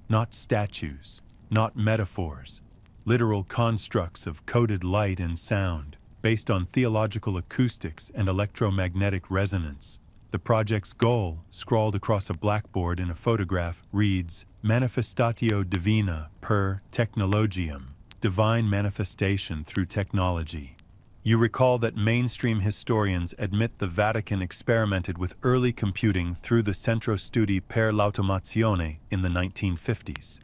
not statues, not metaphors, literal constructs of coded light and sound, based on theological acoustics and electromagnetic resonance. The project's goal, scrawled across a blackboard in a photograph, reads, Manifestatio Divina per Technologiam, divine manifestation through technology. You recall that mainstream historians admit the Vatican experimented with early computing through the Centro Studi per l'Automazione in the 1950s.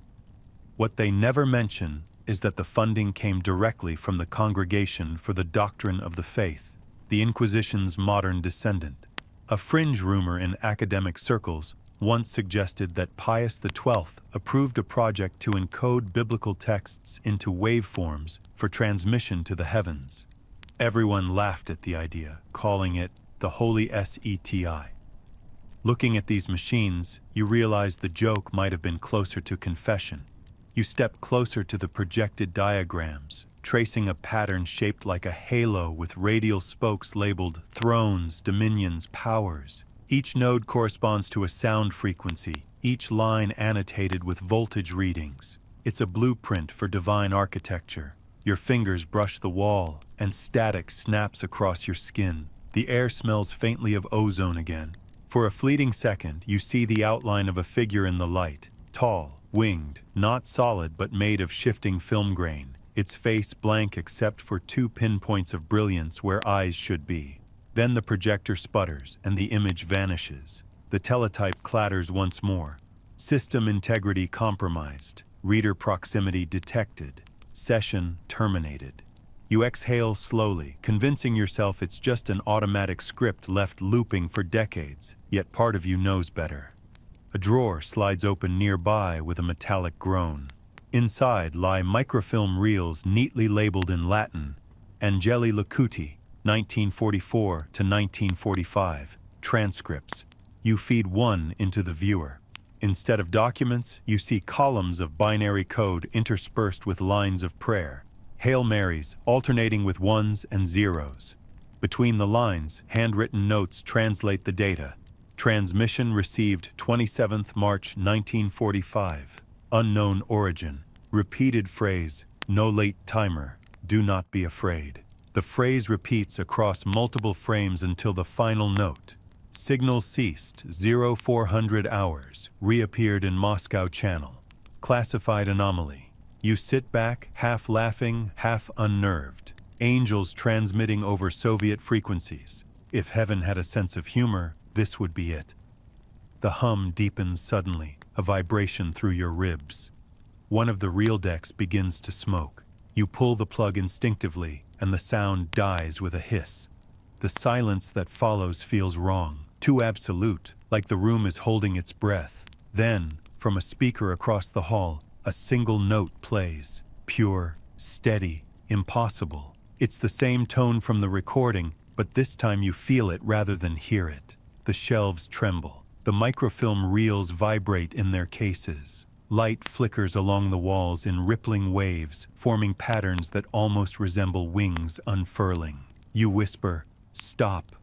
What they never mention is that the funding came directly from the Congregation for the Doctrine of the Faith, the Inquisition's modern descendant. A fringe rumor in academic circles once suggested that Pius XII approved a project to encode biblical texts into waveforms for transmission to the heavens. Everyone laughed at the idea, calling it the Holy SETI. Looking at these machines, you realize the joke might have been closer to confession. You step closer to the projected diagrams, tracing a pattern shaped like a halo with radial spokes labeled thrones, dominions, powers. Each node corresponds to a sound frequency, each line annotated with voltage readings. It's a blueprint for divine architecture. Your fingers brush the wall, and static snaps across your skin. The air smells faintly of ozone again. For a fleeting second, you see the outline of a figure in the light, tall, winged, not solid but made of shifting film grain, its face blank except for 2 pinpoints of brilliance where eyes should be. Then the projector sputters and the image vanishes. The teletype clatters once more. System integrity compromised. Reader proximity detected. Session terminated. You exhale slowly, convincing yourself it's just an automatic script left looping for decades, yet part of you knows better. A drawer slides open nearby with a metallic groan. Inside lie microfilm reels neatly labeled in Latin, Angeli Lacuti, 1944 to 1945, transcripts. You feed one into the viewer. Instead of documents, you see columns of binary code interspersed with lines of prayer. Hail Marys alternating with ones and zeros. Between the lines, handwritten notes translate the data. Transmission received 27th March 1945. Unknown origin. Repeated phrase, no late timer, do not be afraid. The phrase repeats across multiple frames until the final note. Signal ceased, 0400 hours, reappeared in Moscow channel. Classified anomaly. You sit back, half laughing, half unnerved. Angels transmitting over Soviet frequencies. If heaven had a sense of humor, this would be it. The hum deepens suddenly, a vibration through your ribs. One of the reel decks begins to smoke. You pull the plug instinctively, and the sound dies with a hiss. The silence that follows feels wrong, too absolute, like the room is holding its breath. Then, from a speaker across the hall, a single note plays, pure, steady, impossible. It's the same tone from the recording, but this time you feel it rather than hear it. The shelves tremble. The microfilm reels vibrate in their cases. Light flickers along the walls in rippling waves, forming patterns that almost resemble wings unfurling. You whisper, "Stop,"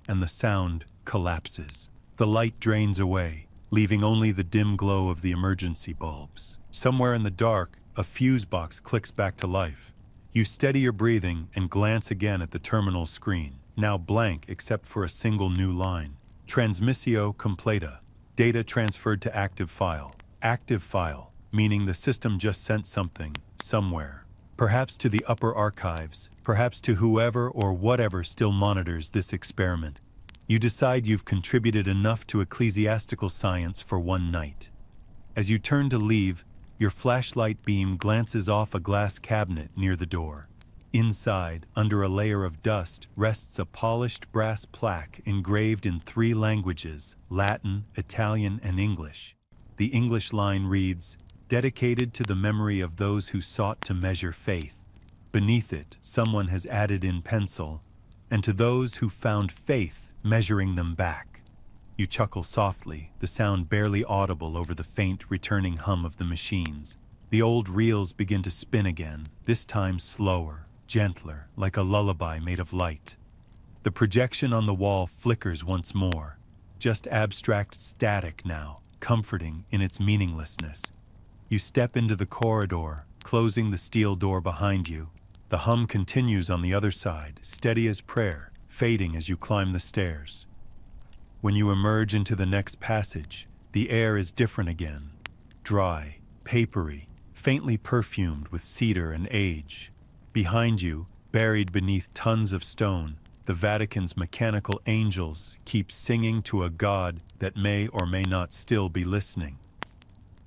and the sound collapses. The light drains away, leaving only the dim glow of the emergency bulbs. Somewhere in the dark, a fuse box clicks back to life. You steady your breathing and glance again at the terminal screen, now blank except for a single new line. Transmissio completa. Data transferred to active file. Active file, meaning the system just sent something, somewhere. Perhaps to the upper archives, perhaps to whoever or whatever still monitors this experiment. You decide you've contributed enough to ecclesiastical science for one night. As you turn to leave, your flashlight beam glances off a glass cabinet near the door. Inside, under a layer of dust, rests a polished brass plaque engraved in 3 languages, Latin, Italian, and English. The English line reads, "Dedicated to the memory of those who sought to measure faith." Beneath it, someone has added in pencil, "And to those who found faith measuring them back." You chuckle softly, the sound barely audible over the faint, returning hum of the machines. The old reels begin to spin again, this time slower, gentler, like a lullaby made of light. The projection on the wall flickers once more, just abstract static now, comforting in its meaninglessness. You step into the corridor, closing the steel door behind you. The hum continues on the other side, steady as prayer, fading as you climb the stairs. When you emerge into the next passage, the air is different again. Dry, papery, faintly perfumed with cedar and age. Behind you, buried beneath tons of stone, the Vatican's mechanical angels keep singing to a God that may or may not still be listening.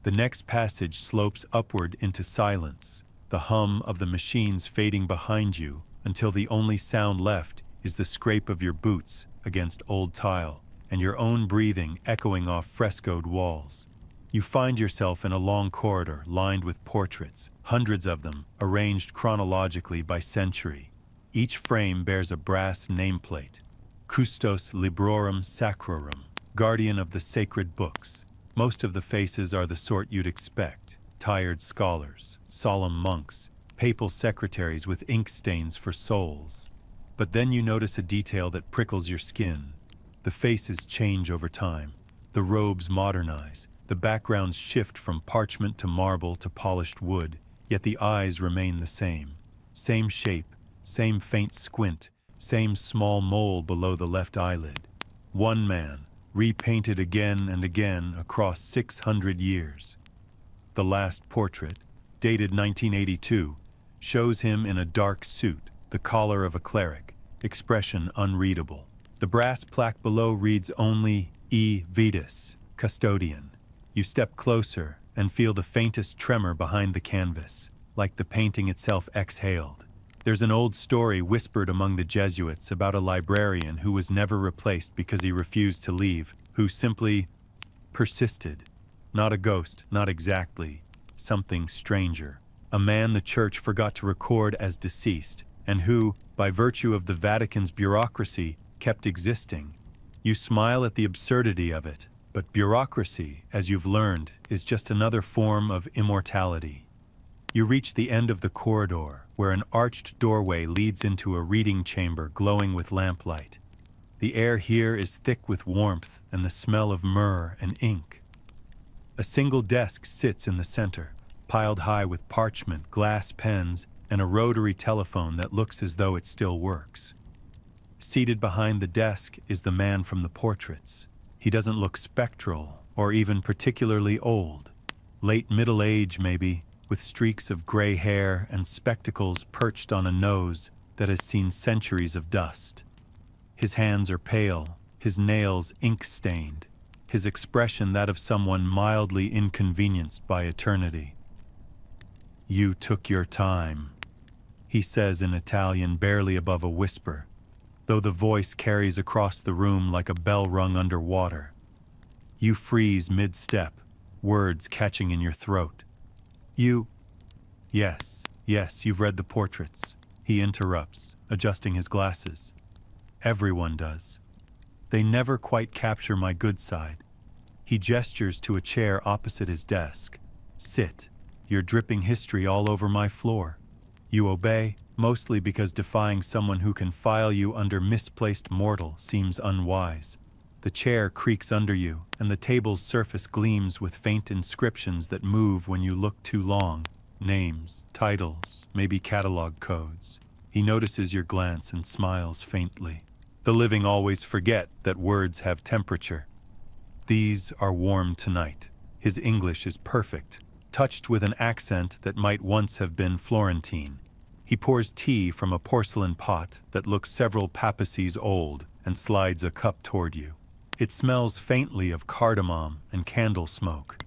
The next passage slopes upward into silence, the hum of the machines fading behind you until the only sound left is the scrape of your boots against old tile, and your own breathing echoing off frescoed walls. You find yourself in a long corridor lined with portraits, hundreds of them, arranged chronologically by century. Each frame bears a brass nameplate. Custos Librorum Sacrorum, guardian of the sacred books. Most of the faces are the sort you'd expect. Tired scholars, solemn monks, papal secretaries with ink stains for souls. But then you notice a detail that prickles your skin. The faces change over time. The robes modernize. The backgrounds shift from parchment to marble to polished wood, yet the eyes remain the same. Same shape, same faint squint, same small mole below the left eyelid. One man, repainted again and again across 600 years. The last portrait, dated 1982, shows him in a dark suit, the collar of a cleric, expression unreadable. The brass plaque below reads only E Vitus, custodian. You step closer and feel the faintest tremor behind the canvas, like the painting itself exhaled. There's an old story whispered among the Jesuits about a librarian who was never replaced because he refused to leave, who simply persisted. Not a ghost, not exactly. Something stranger. A man the church forgot to record as deceased, and who, by virtue of the Vatican's bureaucracy, kept existing. You smile at the absurdity of it, but bureaucracy, as you've learned, is just another form of immortality. You reach the end of the corridor, where an arched doorway leads into a reading chamber glowing with lamplight. The air here is thick with warmth and the smell of myrrh and ink. A single desk sits in the center, piled high with parchment, glass pens, and a rotary telephone that looks as though it still works. Seated behind the desk is the man from the portraits. He doesn't look spectral or even particularly old. Late middle age, maybe, with streaks of gray hair and spectacles perched on a nose that has seen centuries of dust. His hands are pale, his nails ink-stained, his expression that of someone mildly inconvenienced by eternity. "You took your time," he says in Italian, barely above a whisper, though the voice carries across the room like a bell rung under water. You freeze mid-step, words catching in your throat. Yes, you've read the portraits," he interrupts, adjusting his glasses. "Everyone does. They never quite capture my good side." He gestures to a chair opposite his desk. "Sit. You're dripping history all over my floor." You obey, mostly because defying someone who can file you under misplaced mortal seems unwise. The chair creaks under you, and the table's surface gleams with faint inscriptions that move when you look too long. Names, titles, maybe catalog codes. He notices your glance and smiles faintly. The living always forget that words have temperature. "These are warm tonight." His English is perfect, touched with an accent that might once have been Florentine. He pours tea from a porcelain pot that looks several papacies old and slides a cup toward you. It smells faintly of cardamom and candle smoke.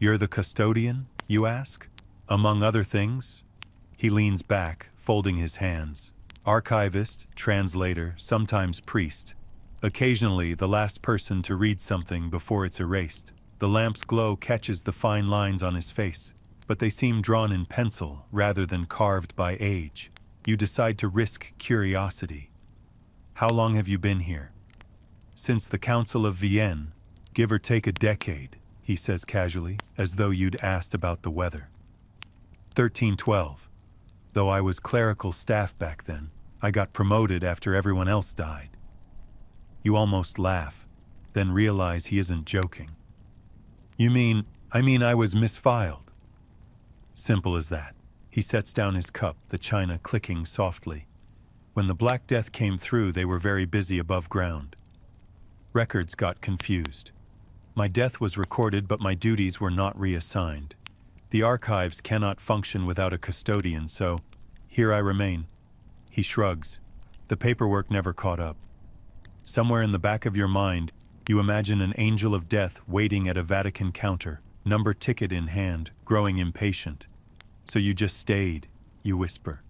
"You're the custodian?" you ask. "Among other things?" He leans back, folding his hands. Archivist, translator, sometimes priest. Occasionally the last person to read something before it's erased. The lamp's glow catches the fine lines on his face, but they seem drawn in pencil rather than carved by age. You decide to risk curiosity. "How long have you been here?" "Since the Council of Vienne, give or take a decade," he says casually, as though you'd asked about the weather. 1312. Though I was clerical staff back then, I got promoted after everyone else died. You almost laugh, then realize he isn't joking. I mean I was misfiled." Simple as that. He sets down his cup, the china clicking softly. When the Black Death came through, they were very busy above ground. Records got confused. My death was recorded, but my duties were not reassigned. The archives cannot function without a custodian, so here I remain. He shrugs. The paperwork never caught up. Somewhere in the back of your mind, you imagine an angel of death waiting at a Vatican counter, number ticket in hand, growing impatient. "So you just stayed," you whisper.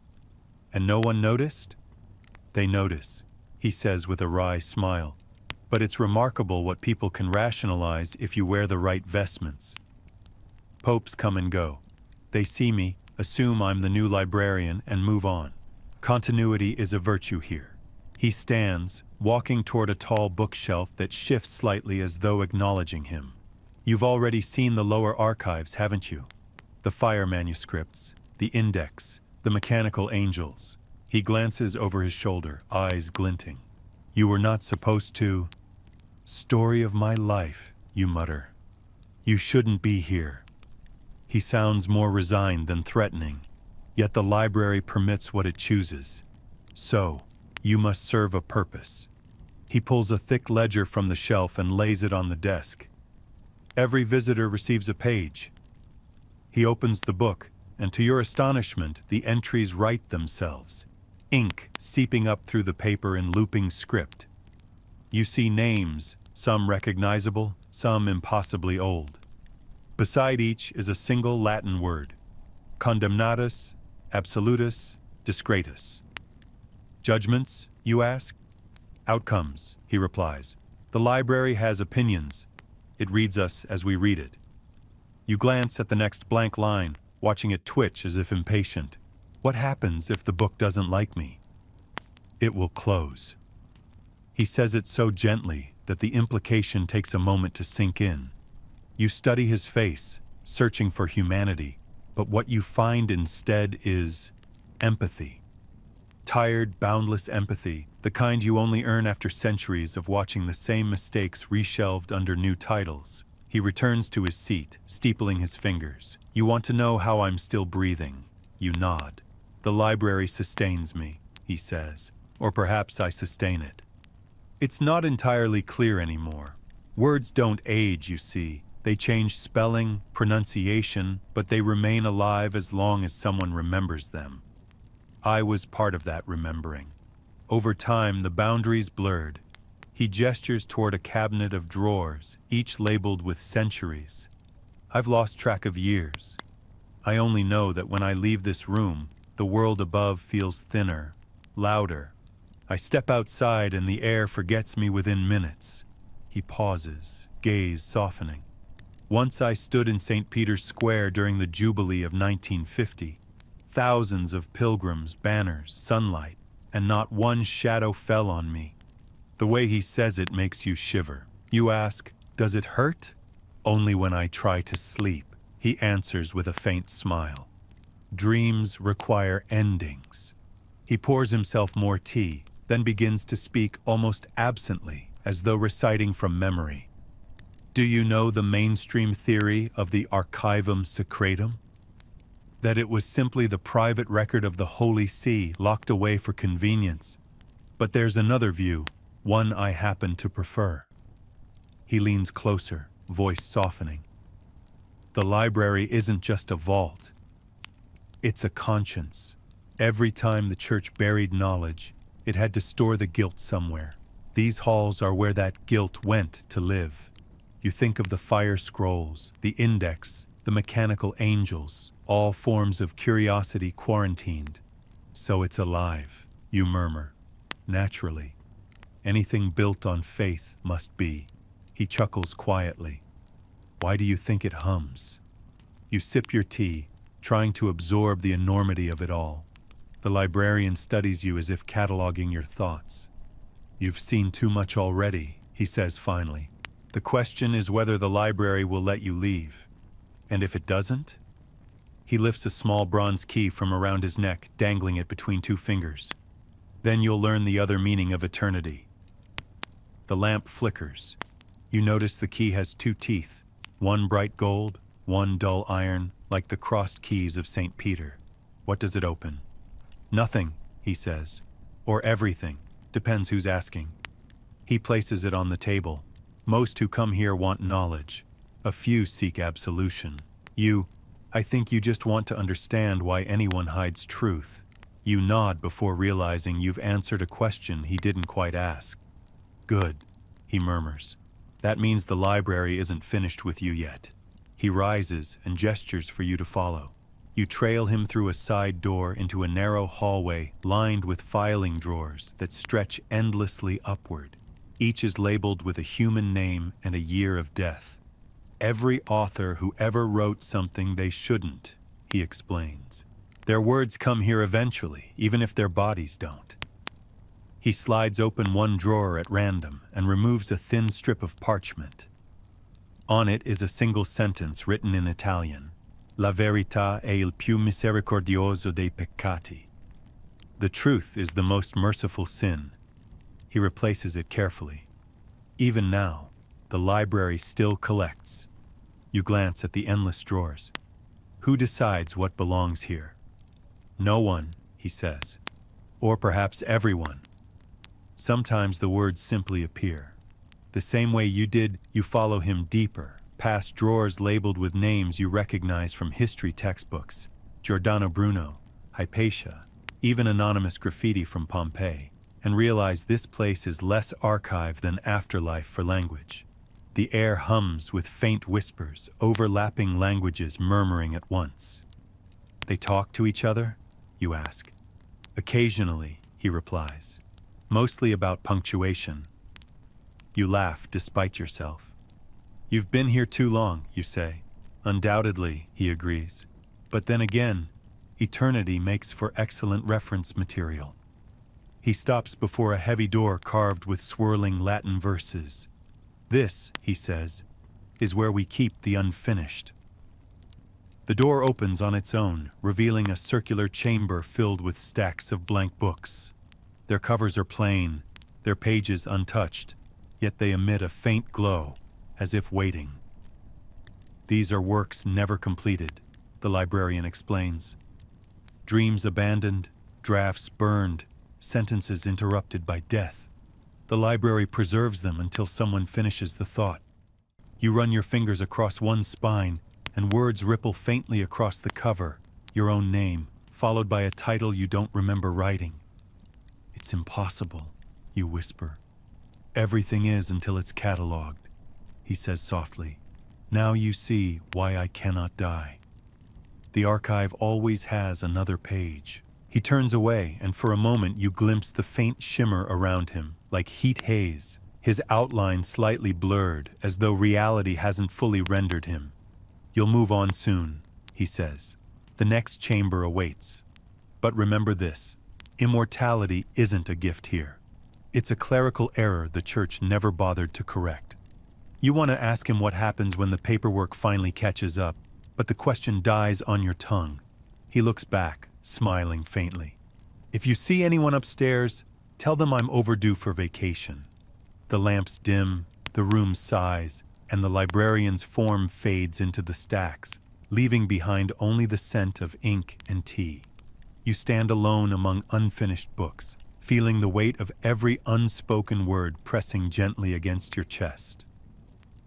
"And no one noticed?" "They notice," he says with a wry smile. "But it's remarkable what people can rationalize if you wear the right vestments. Popes come and go. They see me, assume I'm the new librarian, and move on. Continuity is a virtue here. He stands, walking toward a tall bookshelf that shifts slightly as though acknowledging him. You've already seen the lower archives, haven't you? The fire manuscripts, the index, the mechanical angels. He glances over his shoulder, eyes glinting. You were not supposed to. Story of my life, you mutter. You shouldn't be here. He sounds more resigned than threatening, yet the library permits what it chooses. So, you must serve a purpose. He pulls a thick ledger from the shelf and lays it on the desk. Every visitor receives a page. He opens the book, and to your astonishment, the entries write themselves, ink seeping up through the paper in looping script. You see names, some recognizable, some impossibly old. Beside each is a single Latin word, condemnatus, absolutus, discretus. Judgments, you ask? Outcomes, he replies. The library has opinions. It reads us as we read it. You glance at the next blank line, watching it twitch as if impatient. What happens if the book doesn't like me? It will close. He says it so gently that the implication takes a moment to sink in. You study his face, searching for humanity, but what you find instead is empathy. Tired, boundless empathy, the kind you only earn after centuries of watching the same mistakes reshelved under new titles. He returns to his seat, steepling his fingers. You want to know how I'm still breathing. You nod. The library sustains me, he says. Or perhaps I sustain it. It's not entirely clear anymore. Words don't age, you see. They change spelling, pronunciation, but they remain alive as long as someone remembers them. I was part of that remembering. Over time, the boundaries blurred. He gestures toward a cabinet of drawers, each labeled with centuries. I've lost track of years. I only know that when I leave this room, the world above feels thinner, louder. I step outside and the air forgets me within minutes. He pauses, gaze softening. Once I stood in St. Peter's Square during the Jubilee of 1950. Thousands of pilgrims, banners, sunlight, and not one shadow fell on me. The way he says it makes you shiver. You ask, does it hurt? Only when I try to sleep, he answers with a faint smile. Dreams require endings. He pours himself more tea, then begins to speak almost absently, as though reciting from memory. Do you know the mainstream theory of the archivum secretum? That it was simply the private record of the Holy See locked away for convenience. But there's another view, one I happen to prefer. He leans closer, voice softening. The library isn't just a vault. It's a conscience. Every time the church buried knowledge, it had to store the guilt somewhere. These halls are where that guilt went to live. You think of the fire scrolls, the index, the mechanical angels, all forms of curiosity quarantined. So it's alive, you murmur. Naturally. Anything built on faith must be. He chuckles quietly. Why do you think it hums? You sip your tea, trying to absorb the enormity of it all. The librarian studies you as if cataloging your thoughts. You've seen too much already, he says finally. The question is whether the library will let you leave. And if it doesn't? He lifts a small bronze key from around his neck, dangling it between two fingers. Then you'll learn the other meaning of eternity. The lamp flickers. You notice the key has two teeth, one bright gold, one dull iron, like the crossed keys of St. Peter. What does it open? Nothing, he says. Or everything, depends who's asking. He places it on the table. Most who come here want knowledge. A few seek absolution. I think you just want to understand why anyone hides truth. You nod before realizing you've answered a question he didn't quite ask. Good, he murmurs. That means the library isn't finished with you yet. He rises and gestures for you to follow. You trail him through a side door into a narrow hallway lined with filing drawers that stretch endlessly upward. Each is labeled with a human name and a year of death. Every author who ever wrote something they shouldn't, he explains. Their words come here eventually, even if their bodies don't. He slides open one drawer at random and removes a thin strip of parchment. On it is a single sentence written in Italian. La verità è il più misericordioso dei peccati. The truth is the most merciful sin. He replaces it carefully. Even now, the library still collects. You glance at the endless drawers. Who decides what belongs here? No one, he says. Or perhaps everyone. Sometimes the words simply appear. The same way you did, you follow him deeper, past drawers labeled with names you recognize from history textbooks. Giordano Bruno, Hypatia, even anonymous graffiti from Pompeii, and realize this place is less archive than afterlife for language. The air hums with faint whispers, overlapping languages murmuring at once. They talk to each other? You ask. Occasionally, he replies. Mostly about punctuation. You laugh despite yourself. You've been here too long, you say. Undoubtedly, he agrees. But then again, eternity makes for excellent reference material. He stops before a heavy door carved with swirling Latin verses. This, he says, is where we keep the unfinished. The door opens on its own, revealing a circular chamber filled with stacks of blank books. Their covers are plain, their pages untouched, yet they emit a faint glow, as if waiting. These are works never completed, the librarian explains. Dreams abandoned, drafts burned, sentences interrupted by death. The library preserves them until someone finishes the thought. You run your fingers across one spine, and words ripple faintly across the cover, your own name, followed by a title you don't remember writing. It's impossible, you whisper. Everything is until it's catalogued, he says softly. Now you see why I cannot die. The archive always has another page. He turns away, and for a moment you glimpse the faint shimmer around him, like heat haze, his outline slightly blurred, as though reality hasn't fully rendered him. You'll move on soon, he says. The next chamber awaits. But remember this, immortality isn't a gift here. It's a clerical error the church never bothered to correct. You want to ask him what happens when the paperwork finally catches up, but the question dies on your tongue. He looks back, smiling faintly. If you see anyone upstairs, tell them I'm overdue for vacation. The lamps dim, the room sighs, and the librarian's form fades into the stacks, leaving behind only the scent of ink and tea. You stand alone among unfinished books, feeling the weight of every unspoken word pressing gently against your chest.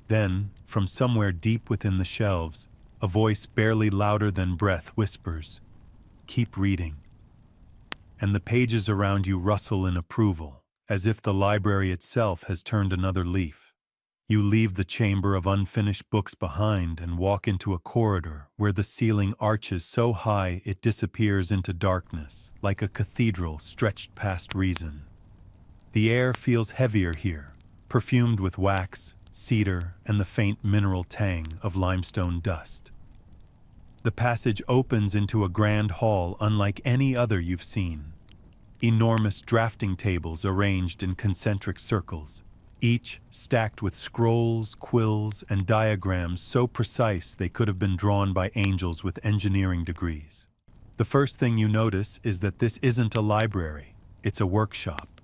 Then, from somewhere deep within the shelves, a voice barely louder than breath whispers, "Keep reading." And the pages around you rustle in approval, as if the library itself has turned another leaf. You leave the chamber of unfinished books behind and walk into a corridor where the ceiling arches so high it disappears into darkness, like a cathedral stretched past reason. The air feels heavier here, perfumed with wax, cedar, and the faint mineral tang of limestone dust. The passage opens into a grand hall unlike any other you've seen. Enormous drafting tables arranged in concentric circles, each stacked with scrolls, quills, and diagrams so precise they could have been drawn by angels with engineering degrees. The first thing you notice is that this isn't a library, it's a workshop.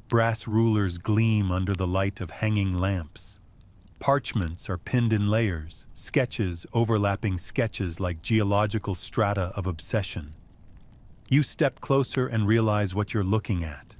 Brass rulers gleam under the light of hanging lamps. Parchments are pinned in layers, sketches overlapping sketches like geological strata of obsession. You step closer and realize what you're looking at.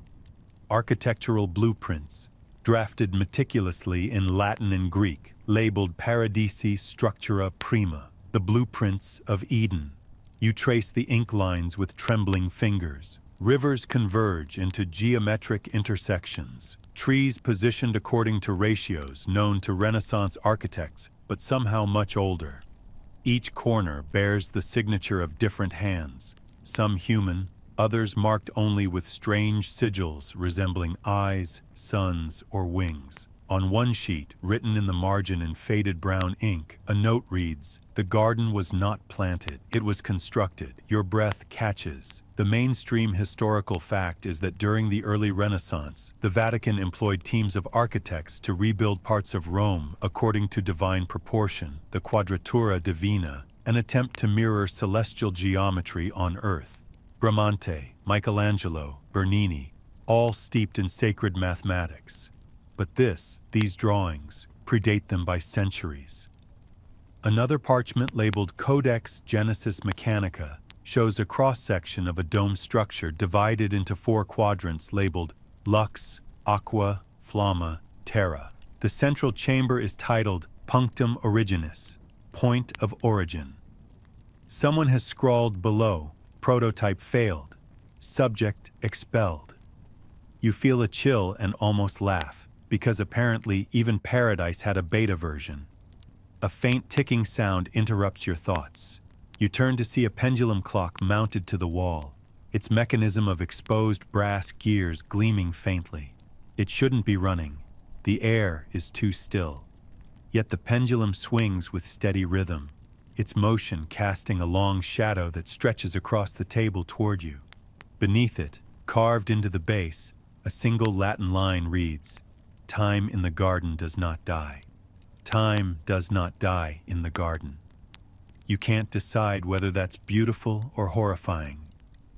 Architectural blueprints, drafted meticulously in Latin and Greek, labeled Paradisi Structura Prima, the blueprints of Eden. You trace the ink lines with trembling fingers. Rivers converge into geometric intersections. Trees positioned according to ratios known to Renaissance architects, but somehow much older. Each corner bears the signature of different hands, some human, others marked only with strange sigils resembling eyes, suns, or wings. On one sheet, written in the margin in faded brown ink, a note reads, "The garden was not planted, it was constructed. Your breath catches." The mainstream historical fact is that during the early Renaissance, the Vatican employed teams of architects to rebuild parts of Rome according to divine proportion, the Quadratura Divina, an attempt to mirror celestial geometry on earth. Bramante, Michelangelo, Bernini, all steeped in sacred mathematics. But these drawings, predate them by centuries. Another parchment labeled Codex Genesis Mechanica shows a cross-section of a dome structure divided into 4 quadrants labeled Lux, Aqua, Flamma, Terra. The central chamber is titled Punctum Originis, Point of Origin. Someone has scrawled below, prototype failed, subject expelled. You feel a chill and almost laugh, because apparently even Paradise had a beta version. A faint ticking sound interrupts your thoughts. You turn to see a pendulum clock mounted to the wall, its mechanism of exposed brass gears gleaming faintly. It shouldn't be running. The air is too still. Yet the pendulum swings with steady rhythm, its motion casting a long shadow that stretches across the table toward you. Beneath it, carved into the base, a single Latin line reads, "Time in the garden does not die. Time does not die in the garden." You can't decide whether that's beautiful or horrifying.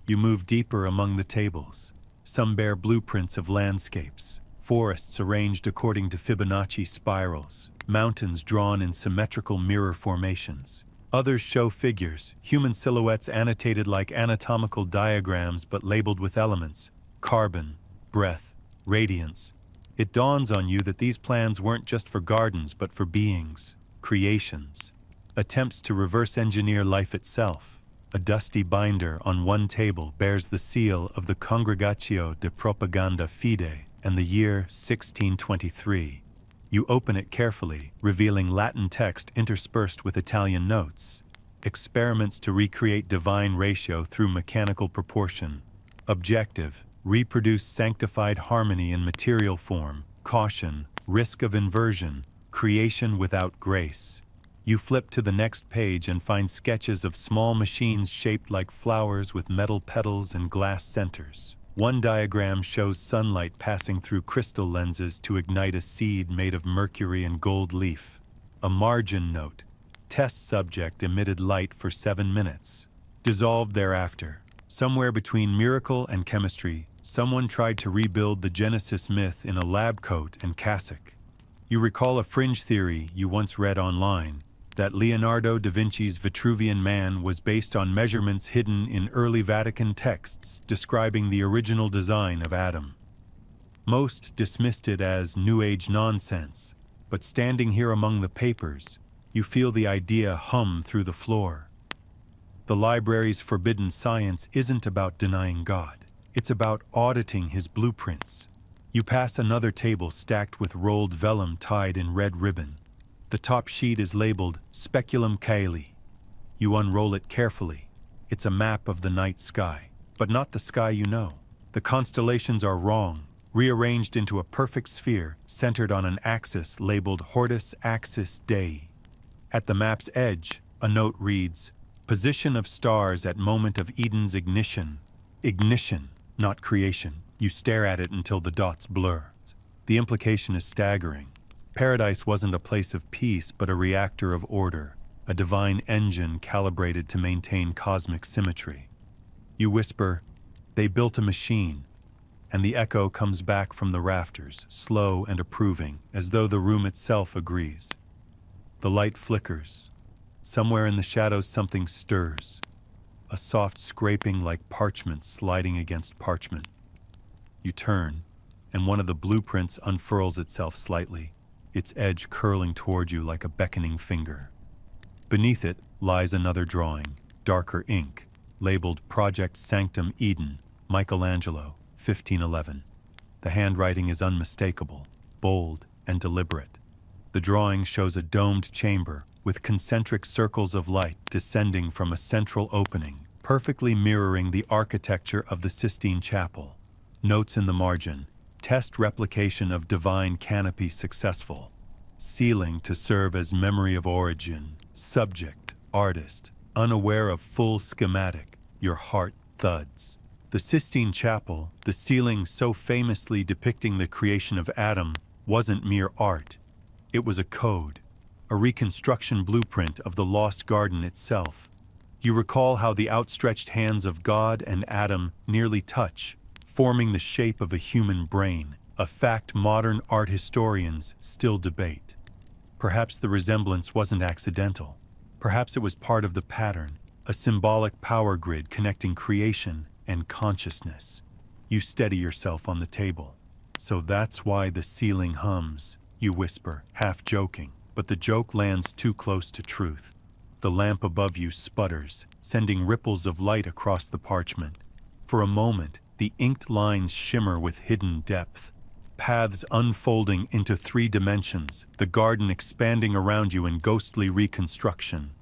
You move deeper among the tables. Some bear blueprints of landscapes, forests arranged according to Fibonacci spirals, mountains drawn in symmetrical mirror formations. Others show figures, human silhouettes annotated like anatomical diagrams but labeled with elements: carbon, breath, radiance. It dawns on you that these plans weren't just for gardens but for beings, creations, attempts to reverse engineer life itself. A dusty binder on one table bears the seal of the Congregatio de Propaganda Fide and the year 1623. You open it carefully, revealing Latin text interspersed with Italian notes. Experiments to recreate divine ratio through mechanical proportion. Objective: reproduce sanctified harmony in material form. Caution: risk of inversion, creation without grace. You flip to the next page and find sketches of small machines shaped like flowers with metal petals and glass centers. One diagram shows sunlight passing through crystal lenses to ignite a seed made of mercury and gold leaf. A margin note: test subject emitted light for 7 minutes. Dissolved thereafter. Somewhere between miracle and chemistry, someone tried to rebuild the Genesis myth in a lab coat and cassock. You recall a fringe theory you once read online, that Leonardo da Vinci's Vitruvian Man was based on measurements hidden in early Vatican texts describing the original design of Adam. Most dismissed it as New Age nonsense, but standing here among the papers, you feel the idea hum through the floor. The library's forbidden science isn't about denying God. It's about auditing his blueprints. You pass another table stacked with rolled vellum tied in red ribbon. The top sheet is labeled Speculum Caeli. You unroll it carefully. It's a map of the night sky, but not the sky you know. The constellations are wrong, rearranged into a perfect sphere centered on an axis labeled Hortus Axis Dei. At the map's edge, a note reads, "Position of stars at moment of Eden's ignition." Ignition, not creation. You stare at it until the dots blur. The implication is staggering. Paradise wasn't a place of peace, but a reactor of order, a divine engine calibrated to maintain cosmic symmetry. You whisper, "They built a machine," and the echo comes back from the rafters, slow and approving, as though the room itself agrees. The light flickers. Somewhere in the shadows something stirs, a soft scraping like parchment sliding against parchment. You turn, and one of the blueprints unfurls itself slightly, its edge curling toward you like a beckoning finger. Beneath it lies another drawing, darker ink, labeled Project Sanctum Eden, Michelangelo, 1511. The handwriting is unmistakable, bold, and deliberate. The drawing shows a domed chamber with concentric circles of light descending from a central opening, perfectly mirroring the architecture of the Sistine Chapel. Notes in the margin: Test replication of divine canopy successful. Ceiling to serve as memory of origin. Subject, artist, unaware of full schematic. Your heart thuds. The Sistine Chapel, the ceiling so famously depicting the creation of Adam, wasn't mere art. It was a code, a reconstruction blueprint of the lost garden itself. You recall how the outstretched hands of God and Adam nearly touch, forming the shape of a human brain, a fact modern art historians still debate. Perhaps the resemblance wasn't accidental. Perhaps it was part of the pattern, a symbolic power grid connecting creation and consciousness. You steady yourself on the table. So that's why the ceiling hums, you whisper, half joking, but the joke lands too close to truth. The lamp above you sputters, sending ripples of light across the parchment. For a moment, the inked lines shimmer with hidden depth. Paths unfolding into 3 dimensions, the garden expanding around you in ghostly reconstruction.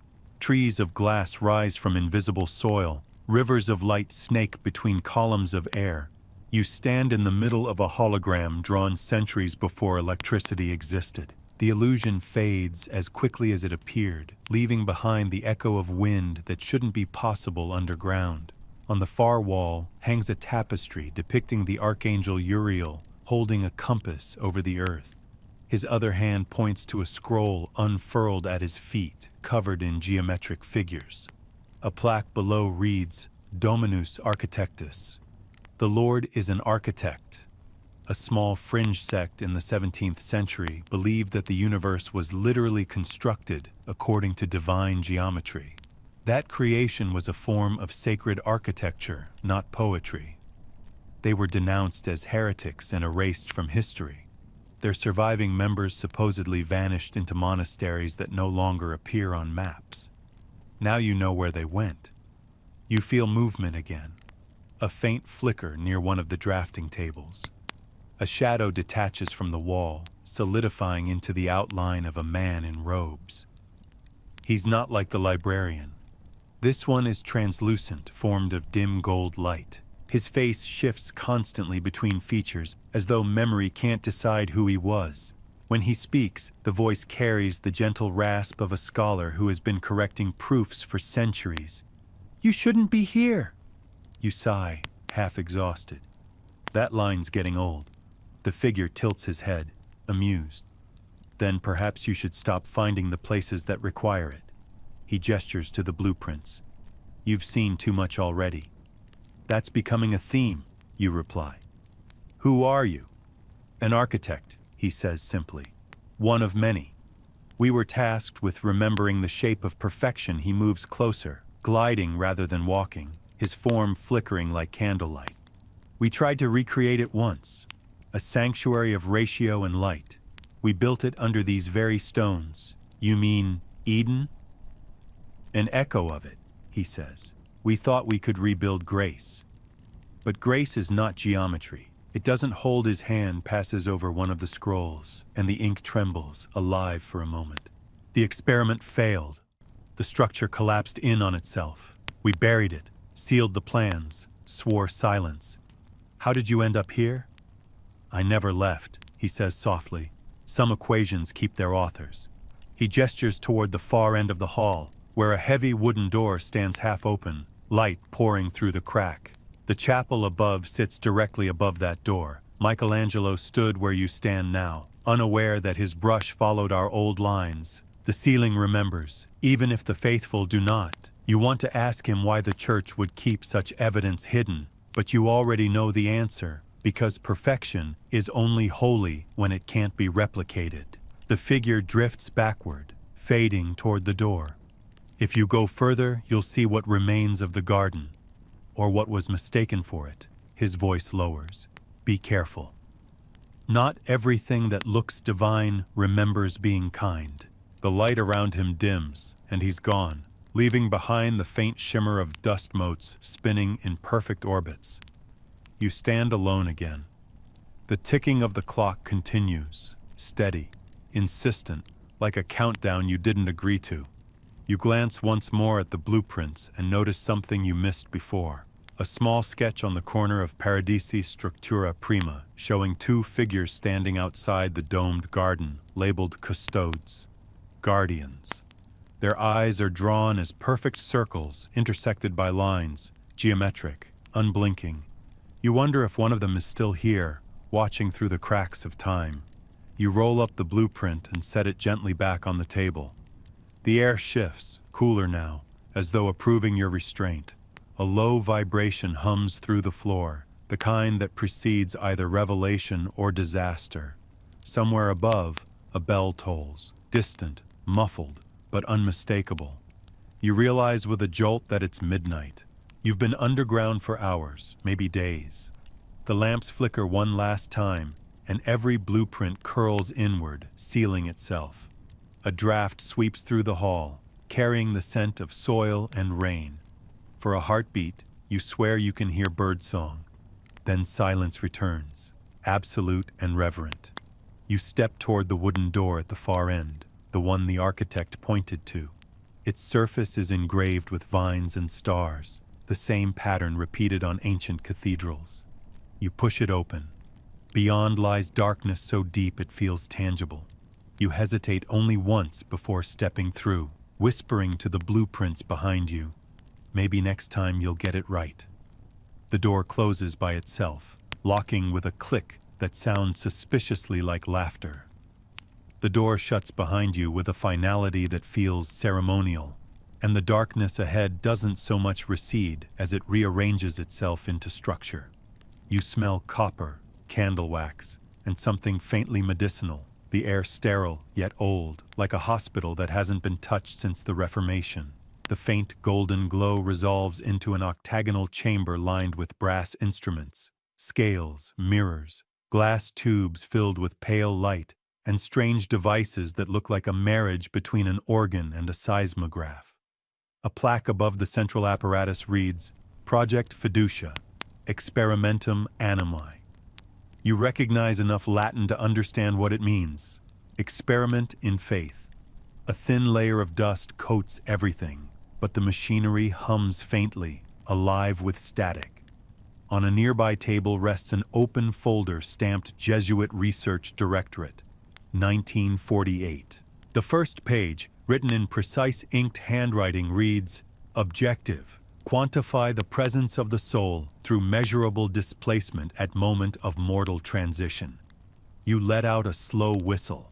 Trees of glass rise from invisible soil, rivers of light snake between columns of air. You stand in the middle of a hologram drawn centuries before electricity existed. The illusion fades as quickly as it appeared, leaving behind the echo of wind that shouldn't be possible underground. On the far wall hangs a tapestry depicting the archangel Uriel holding a compass over the earth. His other hand points to a scroll unfurled at his feet, covered in geometric figures. A plaque below reads, Dominus Architectus. The Lord is an architect. A small fringe sect in the 17th century believed that the universe was literally constructed according to divine geometry. That creation was a form of sacred architecture, not poetry. They were denounced as heretics and erased from history. Their surviving members supposedly vanished into monasteries that no longer appear on maps. Now you know where they went. You feel movement again. A faint flicker near one of the drafting tables. A shadow detaches from the wall, solidifying into the outline of a man in robes. He's not like the librarian. This one is translucent, formed of dim gold light. His face shifts constantly between features, as though memory can't decide who he was. When he speaks, the voice carries the gentle rasp of a scholar who has been correcting proofs for centuries. You shouldn't be here. You sigh, half exhausted. That line's getting old. The figure tilts his head, amused. Then perhaps you should stop finding the places that require it. He gestures to the blueprints. You've seen too much already. That's becoming a theme, you reply. Who are you? An architect, he says simply. One of many. We were tasked with remembering the shape of perfection. He moves closer, gliding rather than walking, his form flickering like candlelight. We tried to recreate it once, a sanctuary of ratio and light. We built it under these very stones. You mean Eden? An echo of it, he says. We thought we could rebuild grace. But grace is not geometry. It doesn't hold. His hand passes over one of the scrolls, and the ink trembles, alive for a moment. The experiment failed. The structure collapsed in on itself. We buried it, sealed the plans, swore silence. How did you end up here? I never left, he says softly. Some equations keep their authors. He gestures toward the far end of the hall, where a heavy wooden door stands half open, light pouring through the crack. The chapel above sits directly above that door. Michelangelo stood where you stand now, unaware that his brush followed our old lines. The ceiling remembers, even if the faithful do not. You want to ask him why the church would keep such evidence hidden, but you already know the answer, because perfection is only holy when it can't be replicated. The figure drifts backward, fading toward the door. If you go further, you'll see what remains of the garden, or what was mistaken for it. His voice lowers. Be careful. Not everything that looks divine remembers being kind. The light around him dims, and he's gone, leaving behind the faint shimmer of dust motes spinning in perfect orbits. You stand alone again. The ticking of the clock continues, steady, insistent, like a countdown you didn't agree to. You glance once more at the blueprints and notice something you missed before. A small sketch on the corner of Paradisi Structura Prima, showing two figures standing outside the domed garden, labeled custodes, guardians. Their eyes are drawn as perfect circles, intersected by lines, geometric, unblinking. You wonder if one of them is still here, watching through the cracks of time. You roll up the blueprint and set it gently back on the table. The air shifts, cooler now, as though approving your restraint. A low vibration hums through the floor, the kind that precedes either revelation or disaster. Somewhere above, a bell tolls, distant, muffled, but unmistakable. You realize with a jolt that it's midnight. You've been underground for hours, maybe days. The lamps flicker one last time, and every blueprint curls inward, sealing itself. A draft sweeps through the hall, carrying the scent of soil and rain. For a heartbeat, you swear you can hear birdsong. Then silence returns, absolute and reverent. You step toward the wooden door at the far end, the one the architect pointed to. Its surface is engraved with vines and stars, the same pattern repeated on ancient cathedrals. You push it open. Beyond lies darkness so deep it feels tangible. You hesitate only once before stepping through, whispering to the blueprints behind you, "Maybe next time you'll get it right." The door closes by itself, locking with a click that sounds suspiciously like laughter. The door shuts behind you with a finality that feels ceremonial, and the darkness ahead doesn't so much recede as it rearranges itself into structure. You smell copper, candle wax, and something faintly medicinal, the air sterile yet old, like a hospital that hasn't been touched since the Reformation. The faint golden glow resolves into an octagonal chamber lined with brass instruments, scales, mirrors, glass tubes filled with pale light, and strange devices that look like a marriage between an organ and a seismograph. A plaque above the central apparatus reads, "Project Fiducia, Experimentum Animi." You recognize enough Latin to understand what it means. Experiment in faith. A thin layer of dust coats everything, but the machinery hums faintly, alive with static. On a nearby table rests an open folder stamped Jesuit Research Directorate, 1948. The first page, written in precise inked handwriting, reads, "Objective. Quantify the presence of the soul through measurable displacement at moment of mortal transition." You let out a slow whistle.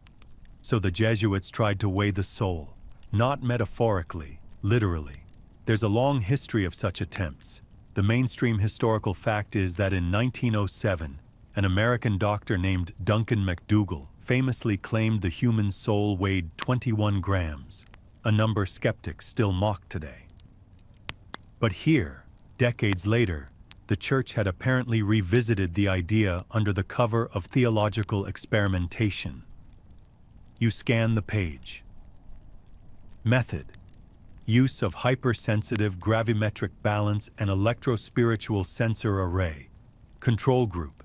So the Jesuits tried to weigh the soul, not metaphorically, literally. There's a long history of such attempts. The mainstream historical fact is that in 1907, an American doctor named Duncan McDougall famously claimed the human soul weighed 21 grams, a number skeptics still mock today. But here, decades later, the Church had apparently revisited the idea under the cover of theological experimentation. You scan the page. Method: use of hypersensitive gravimetric balance and electrospiritual sensor array. Control group: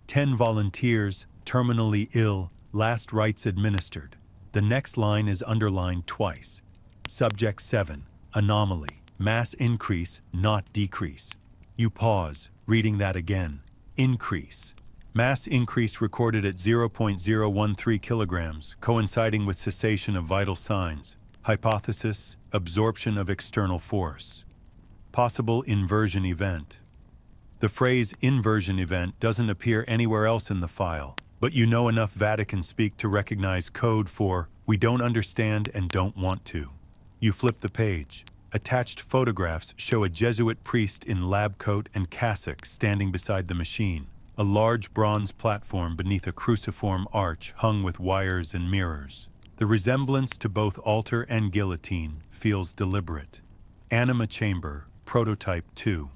10 volunteers, terminally ill, last rites administered. The next line is underlined twice. Subject 7, anomaly, mass increase, not decrease. You pause, reading that again. Increase. Mass increase recorded at 0.013 kilograms, coinciding with cessation of vital signs. Hypothesis: absorption of external force. Possible inversion event. The phrase inversion event doesn't appear anywhere else in the file, but you know enough Vatican speak to recognize code for "we don't understand and don't want to." You flip the page. Attached photographs show a Jesuit priest in lab coat and cassock standing beside the machine, a large bronze platform beneath a cruciform arch hung with wires and mirrors. The resemblance to both altar and guillotine feels deliberate. Anima chamber, prototype 2.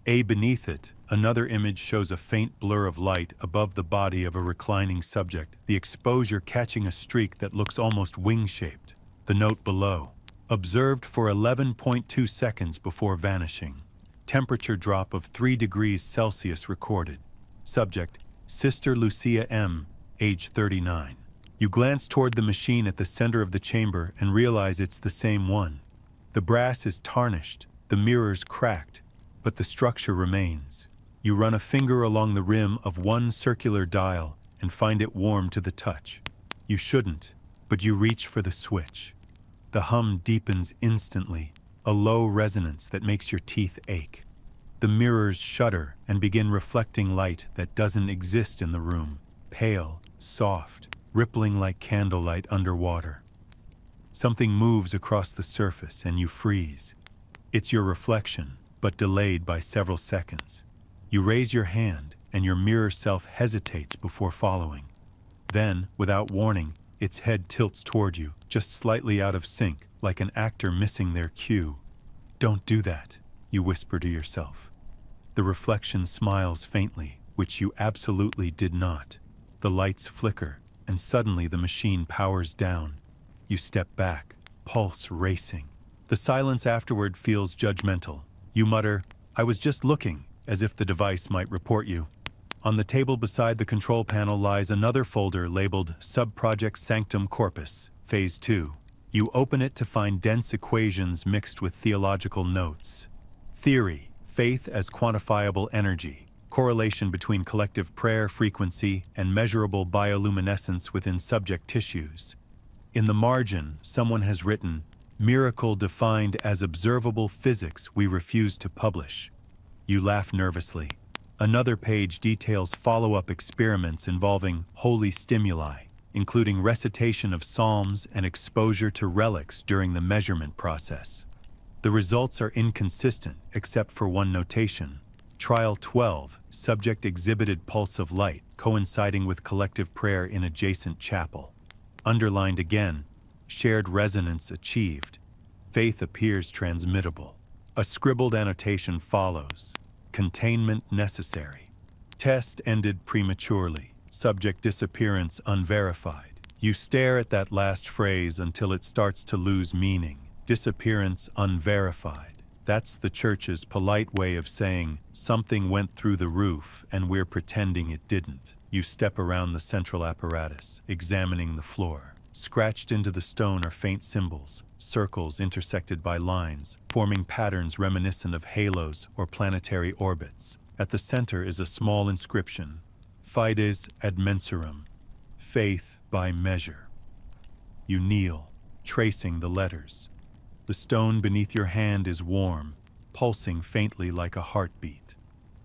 Beneath it, another image shows a faint blur of light above the body of a reclining subject, the exposure catching a streak that looks almost wing-shaped. The note below: observed for 11.2 seconds before vanishing. Temperature drop of 3 degrees Celsius recorded. Subject: Sister Lucia M., age 39. You glance toward the machine at the center of the chamber and realize it's the same one. The brass is tarnished, the mirrors cracked, but the structure remains. You run a finger along the rim of one circular dial and find it warm to the touch. You shouldn't, but you reach for the switch. The hum deepens instantly, a low resonance that makes your teeth ache. The mirrors shudder and begin reflecting light that doesn't exist in the room, pale, soft, rippling like candlelight underwater. Something moves across the surface and you freeze. It's your reflection, but delayed by several seconds. You raise your hand and your mirror self hesitates before following. Then, without warning, its head tilts toward you, just slightly out of sync, like an actor missing their cue. "Don't do that," you whisper to yourself. The reflection smiles faintly, which you absolutely did not. The lights flicker, and suddenly the machine powers down. You step back, pulse racing. The silence afterward feels judgmental. You mutter, "I was just looking," as if the device might report you. On the table beside the control panel lies another folder labeled Subproject Sanctum Corpus, Phase 2. You open it to find dense equations mixed with theological notes. Theory, faith as quantifiable energy, correlation between collective prayer frequency and measurable bioluminescence within subject tissues. In the margin, someone has written, "Miracle defined as observable physics we refuse to publish." You laugh nervously. Another page details follow-up experiments involving holy stimuli, including recitation of psalms and exposure to relics during the measurement process. The results are inconsistent except for one notation. Trial 12, subject exhibited pulse of light coinciding with collective prayer in adjacent chapel. Underlined again, shared resonance achieved. Faith appears transmittable. A scribbled annotation follows. Containment necessary. Test ended prematurely. Subject disappearance unverified. You stare at that last phrase until it starts to lose meaning. Disappearance unverified. That's the church's polite way of saying something went through the roof and we're pretending it didn't. You step around the central apparatus, examining the floor. Scratched into the stone are faint symbols, circles intersected by lines, forming patterns reminiscent of halos or planetary orbits. At the center is a small inscription, Fides ad mensurum, faith by measure. You kneel, tracing the letters. The stone beneath your hand is warm, pulsing faintly like a heartbeat.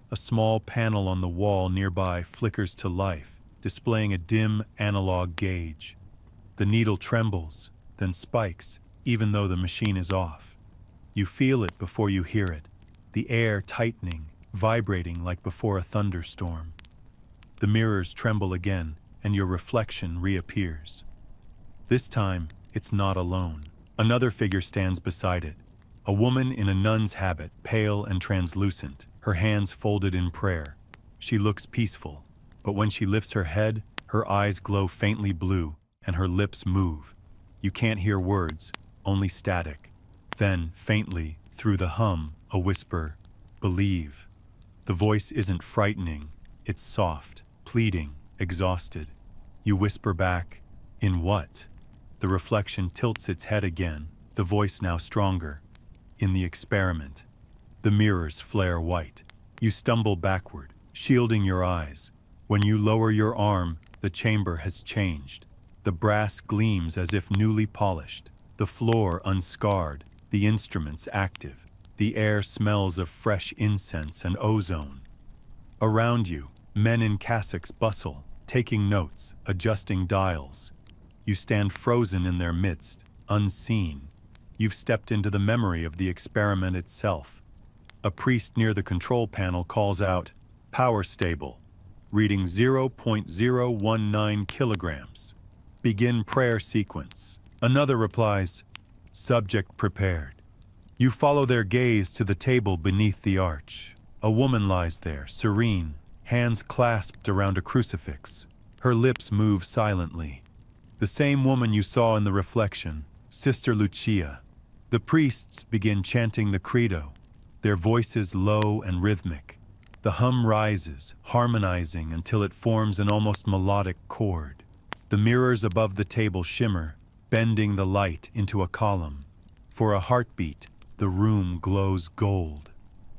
A small panel on the wall nearby flickers to life, displaying a dim analog gauge. The needle trembles, then spikes, even though the machine is off. You feel it before you hear it, the air tightening, vibrating like before a thunderstorm. The mirrors tremble again, and your reflection reappears. This time, it's not alone. Another figure stands beside it, a woman in a nun's habit, pale and translucent, her hands folded in prayer. She looks peaceful, but when she lifts her head, her eyes glow faintly blue, and her lips move. You can't hear words, only static. Then, faintly, through the hum, a whisper, "Believe." The voice isn't frightening, it's soft, pleading, exhausted. You whisper back, "In what?" The reflection tilts its head again, the voice now stronger. "In the experiment." The mirrors flare white. You stumble backward, shielding your eyes. When you lower your arm, the chamber has changed. The brass gleams as if newly polished, the floor unscarred, the instruments active. The air smells of fresh incense and ozone. Around you, men in cassocks bustle, taking notes, adjusting dials. You stand frozen in their midst, unseen. You've stepped into the memory of the experiment itself. A priest near the control panel calls out, "Power stable, reading 0.019 kilograms. Begin prayer sequence." Another replies, "Subject prepared." You follow their gaze to the table beneath the arch. A woman lies there, serene, hands clasped around a crucifix. Her lips move silently. The same woman you saw in the reflection, Sister Lucia. The priests begin chanting the credo, their voices low and rhythmic. The hum rises, harmonizing until it forms an almost melodic chord. The mirrors above the table shimmer, bending the light into a column. For a heartbeat, the room glows gold.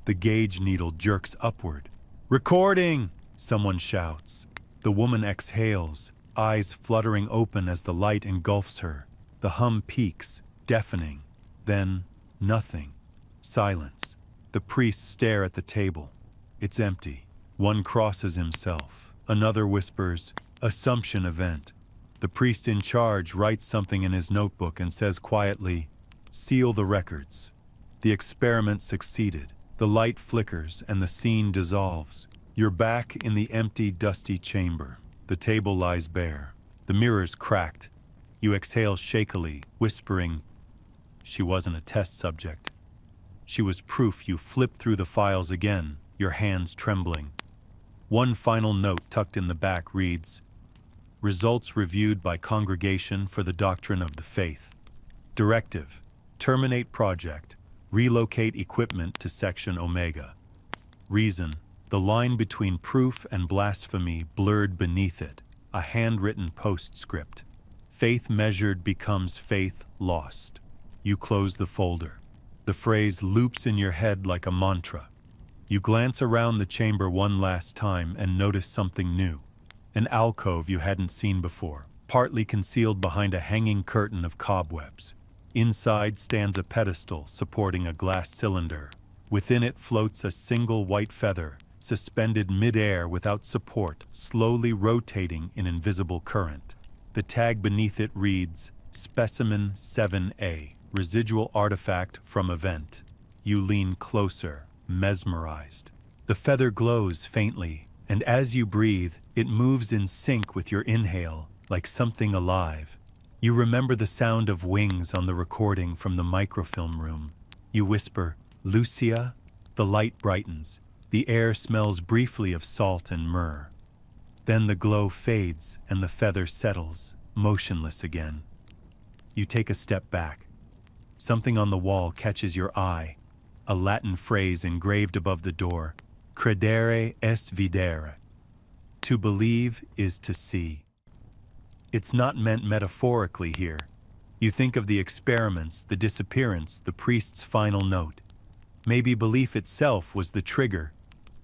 The gauge needle jerks upward. "Recording!" someone shouts. The woman exhales, eyes fluttering open as the light engulfs her. The hum peaks, deafening. Then, nothing. Silence. The priests stare at the table. It's empty. One crosses himself. Another whispers, "Assumption event." The priest in charge writes something in his notebook and says quietly, "Seal the records." The experiment succeeded. The light flickers and the scene dissolves. You're back in the empty, dusty chamber. The table lies bare. The mirror's cracked. You exhale shakily, whispering, "She wasn't a test subject." She was proof. You flip through the files again, your hands trembling. One final note tucked in the back reads, "Results reviewed by Congregation for the Doctrine of the Faith. Directive: terminate project. Relocate equipment to Section Omega." Reason: the line between proof and blasphemy blurred beneath it. A handwritten postscript. Faith measured becomes faith lost. You close the folder. The phrase loops in your head like a mantra. You glance around the chamber one last time and notice something new. An alcove you hadn't seen before, partly concealed behind a hanging curtain of cobwebs. Inside stands a pedestal supporting a glass cylinder. Within it floats a single white feather, suspended mid-air without support, slowly rotating in invisible current. The tag beneath it reads, "Specimen 7A, residual artifact from event." You lean closer, mesmerized. The feather glows faintly, and as you breathe, it moves in sync with your inhale, like something alive. You remember the sound of wings on the recording from the microfilm room. You whisper, "Lucia?" The light brightens. The air smells briefly of salt and myrrh. Then the glow fades and the feather settles, motionless again. You take a step back. Something on the wall catches your eye. A Latin phrase engraved above the door, "Credere est videre." To believe is to see. It's not meant metaphorically here. You think of the experiments, the disappearance, the priest's final note. Maybe belief itself was the trigger.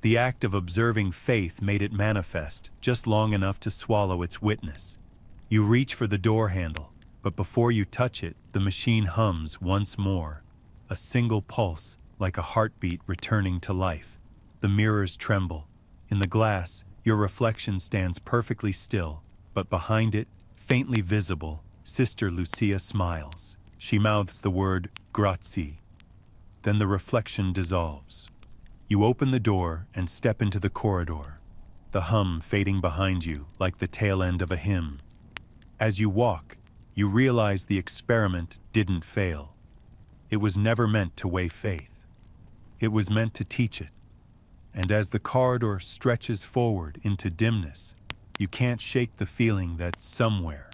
The act of observing faith made it manifest, just long enough to swallow its witness. You reach for the door handle, but before you touch it, the machine hums once more. A single pulse, like a heartbeat returning to life. The mirrors tremble. In the glass, your reflection stands perfectly still, but behind it, faintly visible, Sister Lucia smiles. She mouths the word, "Grazie." Then the reflection dissolves. You open the door and step into the corridor, the hum fading behind you like the tail end of a hymn. As you walk, you realize the experiment didn't fail. It was never meant to weigh faith. It was meant to teach it. And as the corridor stretches forward into dimness, you can't shake the feeling that somewhere,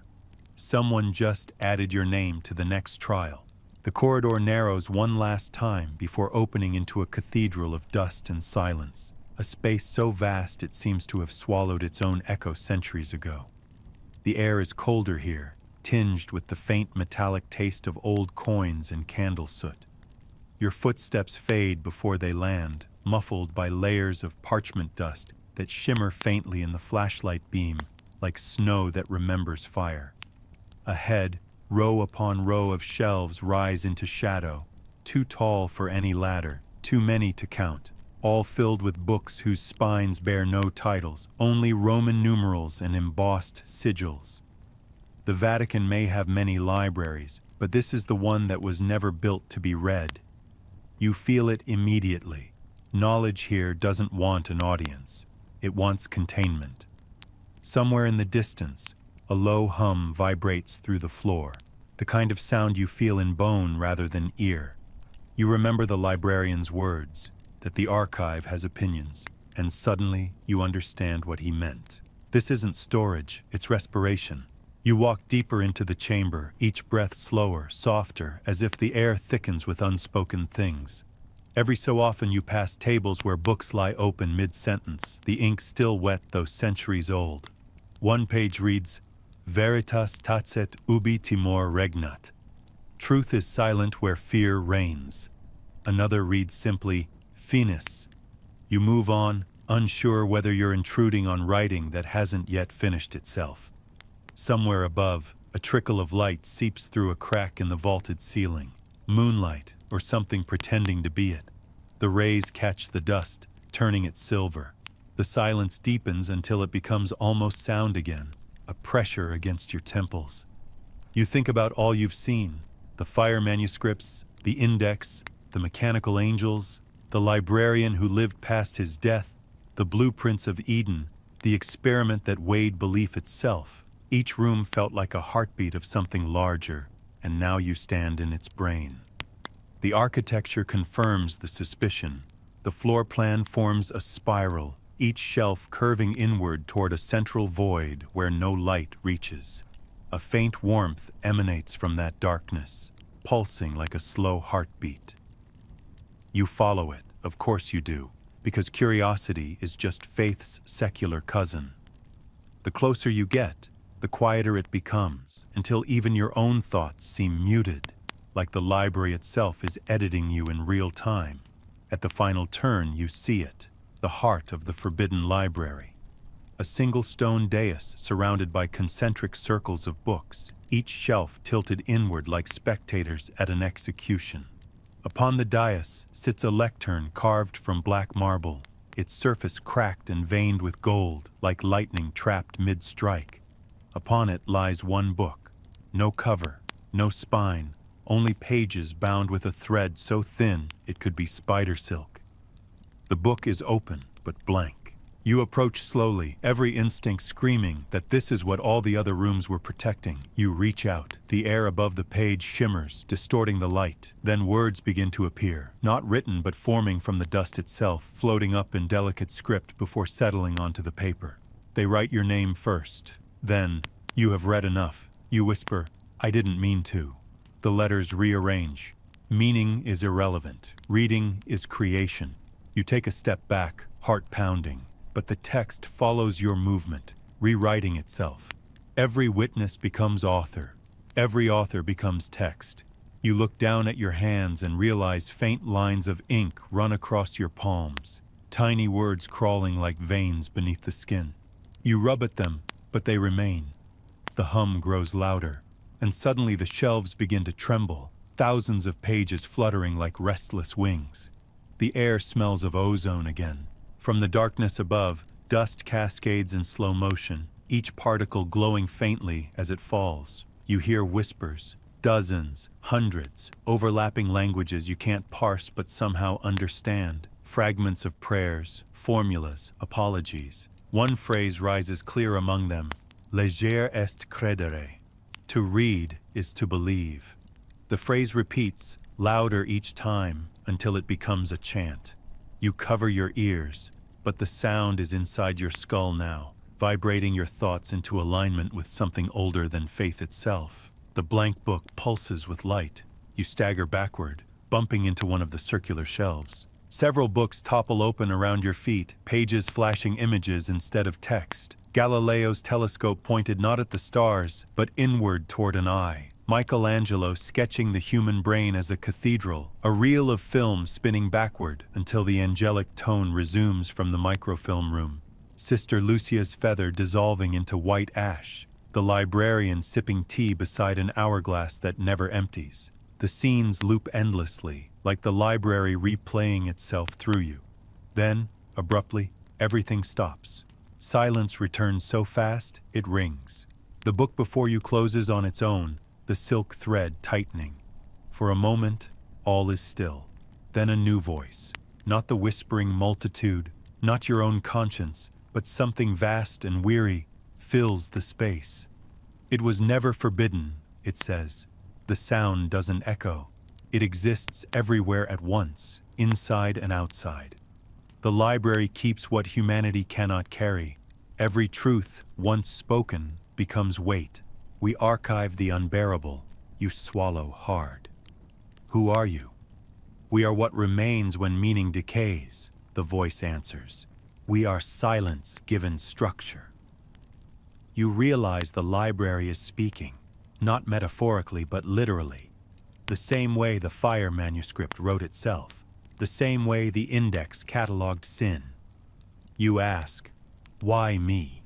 someone just added your name to the next trial. The corridor narrows one last time before opening into a cathedral of dust and silence, a space so vast it seems to have swallowed its own echo centuries ago. The air is colder here, tinged with the faint metallic taste of old coins and candle soot. Your footsteps fade before they land, muffled by layers of parchment dust that shimmer faintly in the flashlight beam, like snow that remembers fire. Ahead, row upon row of shelves rise into shadow, too tall for any ladder, too many to count, all filled with books whose spines bear no titles, only Roman numerals and embossed sigils. The Vatican may have many libraries, but this is the one that was never built to be read. You feel it immediately. Knowledge here doesn't want an audience. It wants containment. Somewhere in the distance, a low hum vibrates through the floor, the kind of sound you feel in bone rather than ear. You remember the librarian's words, that the archive has opinions, and suddenly you understand what he meant. This isn't storage, it's respiration. You walk deeper into the chamber, each breath slower, softer, as if the air thickens with unspoken things. Every so often you pass tables where books lie open mid-sentence, the ink still wet though centuries old. One page reads, "Veritas tacet ubi timor regnat." Truth is silent where fear reigns. Another reads simply, Finis. You move on, unsure whether you're intruding on writing that hasn't yet finished itself. Somewhere above, a trickle of light seeps through a crack in the vaulted ceiling. Moonlight, or something pretending to be it. The rays catch the dust, turning it silver. The silence deepens until it becomes almost sound again, a pressure against your temples. You think about all you've seen, the fire manuscripts, the index, the mechanical angels, the librarian who lived past his death, the blueprints of Eden, the experiment that weighed belief itself. Each room felt like a heartbeat of something larger, and now you stand in its brain. The architecture confirms the suspicion. The floor plan forms a spiral, each shelf curving inward toward a central void where no light reaches. A faint warmth emanates from that darkness, pulsing like a slow heartbeat. You follow it, of course you do, because curiosity is just faith's secular cousin. The closer you get, the quieter it becomes, until even your own thoughts seem muted, like the library itself is editing you in real time. At the final turn, you see it, the heart of the forbidden library. A single stone dais surrounded by concentric circles of books, each shelf tilted inward like spectators at an execution. Upon the dais sits a lectern carved from black marble, its surface cracked and veined with gold, like lightning trapped mid-strike. Upon it lies one book, no cover, no spine, only pages bound with a thread so thin it could be spider silk. The book is open, but blank. You approach slowly, every instinct screaming that this is what all the other rooms were protecting. You reach out. The air above the page shimmers, distorting the light. Then words begin to appear, not written but forming from the dust itself, floating up in delicate script before settling onto the paper. They write your name first. Then, "You have read enough." You whisper, "I didn't mean to." The letters rearrange. Meaning is irrelevant. Reading is creation. You take a step back, heart pounding. But the text follows your movement, rewriting itself. Every witness becomes author. Every author becomes text. You look down at your hands and realize faint lines of ink run across your palms, tiny words crawling like veins beneath the skin. You rub at them, but they remain. The hum grows louder, and suddenly the shelves begin to tremble, thousands of pages fluttering like restless wings. The air smells of ozone again. From the darkness above, dust cascades in slow motion, each particle glowing faintly as it falls. You hear whispers, dozens, hundreds, overlapping languages you can't parse but somehow understand. Fragments of prayers, formulas, apologies. One phrase rises clear among them, leger est credere. To read is to believe. The phrase repeats, louder each time, until it becomes a chant. You cover your ears, but the sound is inside your skull now, vibrating your thoughts into alignment with something older than faith itself. The blank book pulses with light. You stagger backward, bumping into one of the circular shelves. Several books topple open around your feet, pages flashing images instead of text. Galileo's telescope pointed not at the stars, but inward toward an eye. Michelangelo sketching the human brain as a cathedral, a reel of film spinning backward until the angelic tone resumes from the microfilm room. Sister Lucia's feather dissolving into white ash, the librarian sipping tea beside an hourglass that never empties. The scenes loop endlessly, like the library replaying itself through you. Then, abruptly, everything stops. Silence returns so fast, it rings. The book before you closes on its own, the silk thread tightening. For a moment, all is still. Then a new voice, not the whispering multitude, not your own conscience, but something vast and weary, fills the space. It was never forbidden, it says. The sound doesn't echo. It exists everywhere at once, inside and outside. The library keeps what humanity cannot carry. Every truth, once spoken, becomes weight. We archive the unbearable. You swallow hard. Who are you? We are what remains when meaning decays, the voice answers. We are silence given structure. You realize the library is speaking, not metaphorically but literally, the same way the fire manuscript wrote itself. the same way the index cataloged sin. You ask, why me?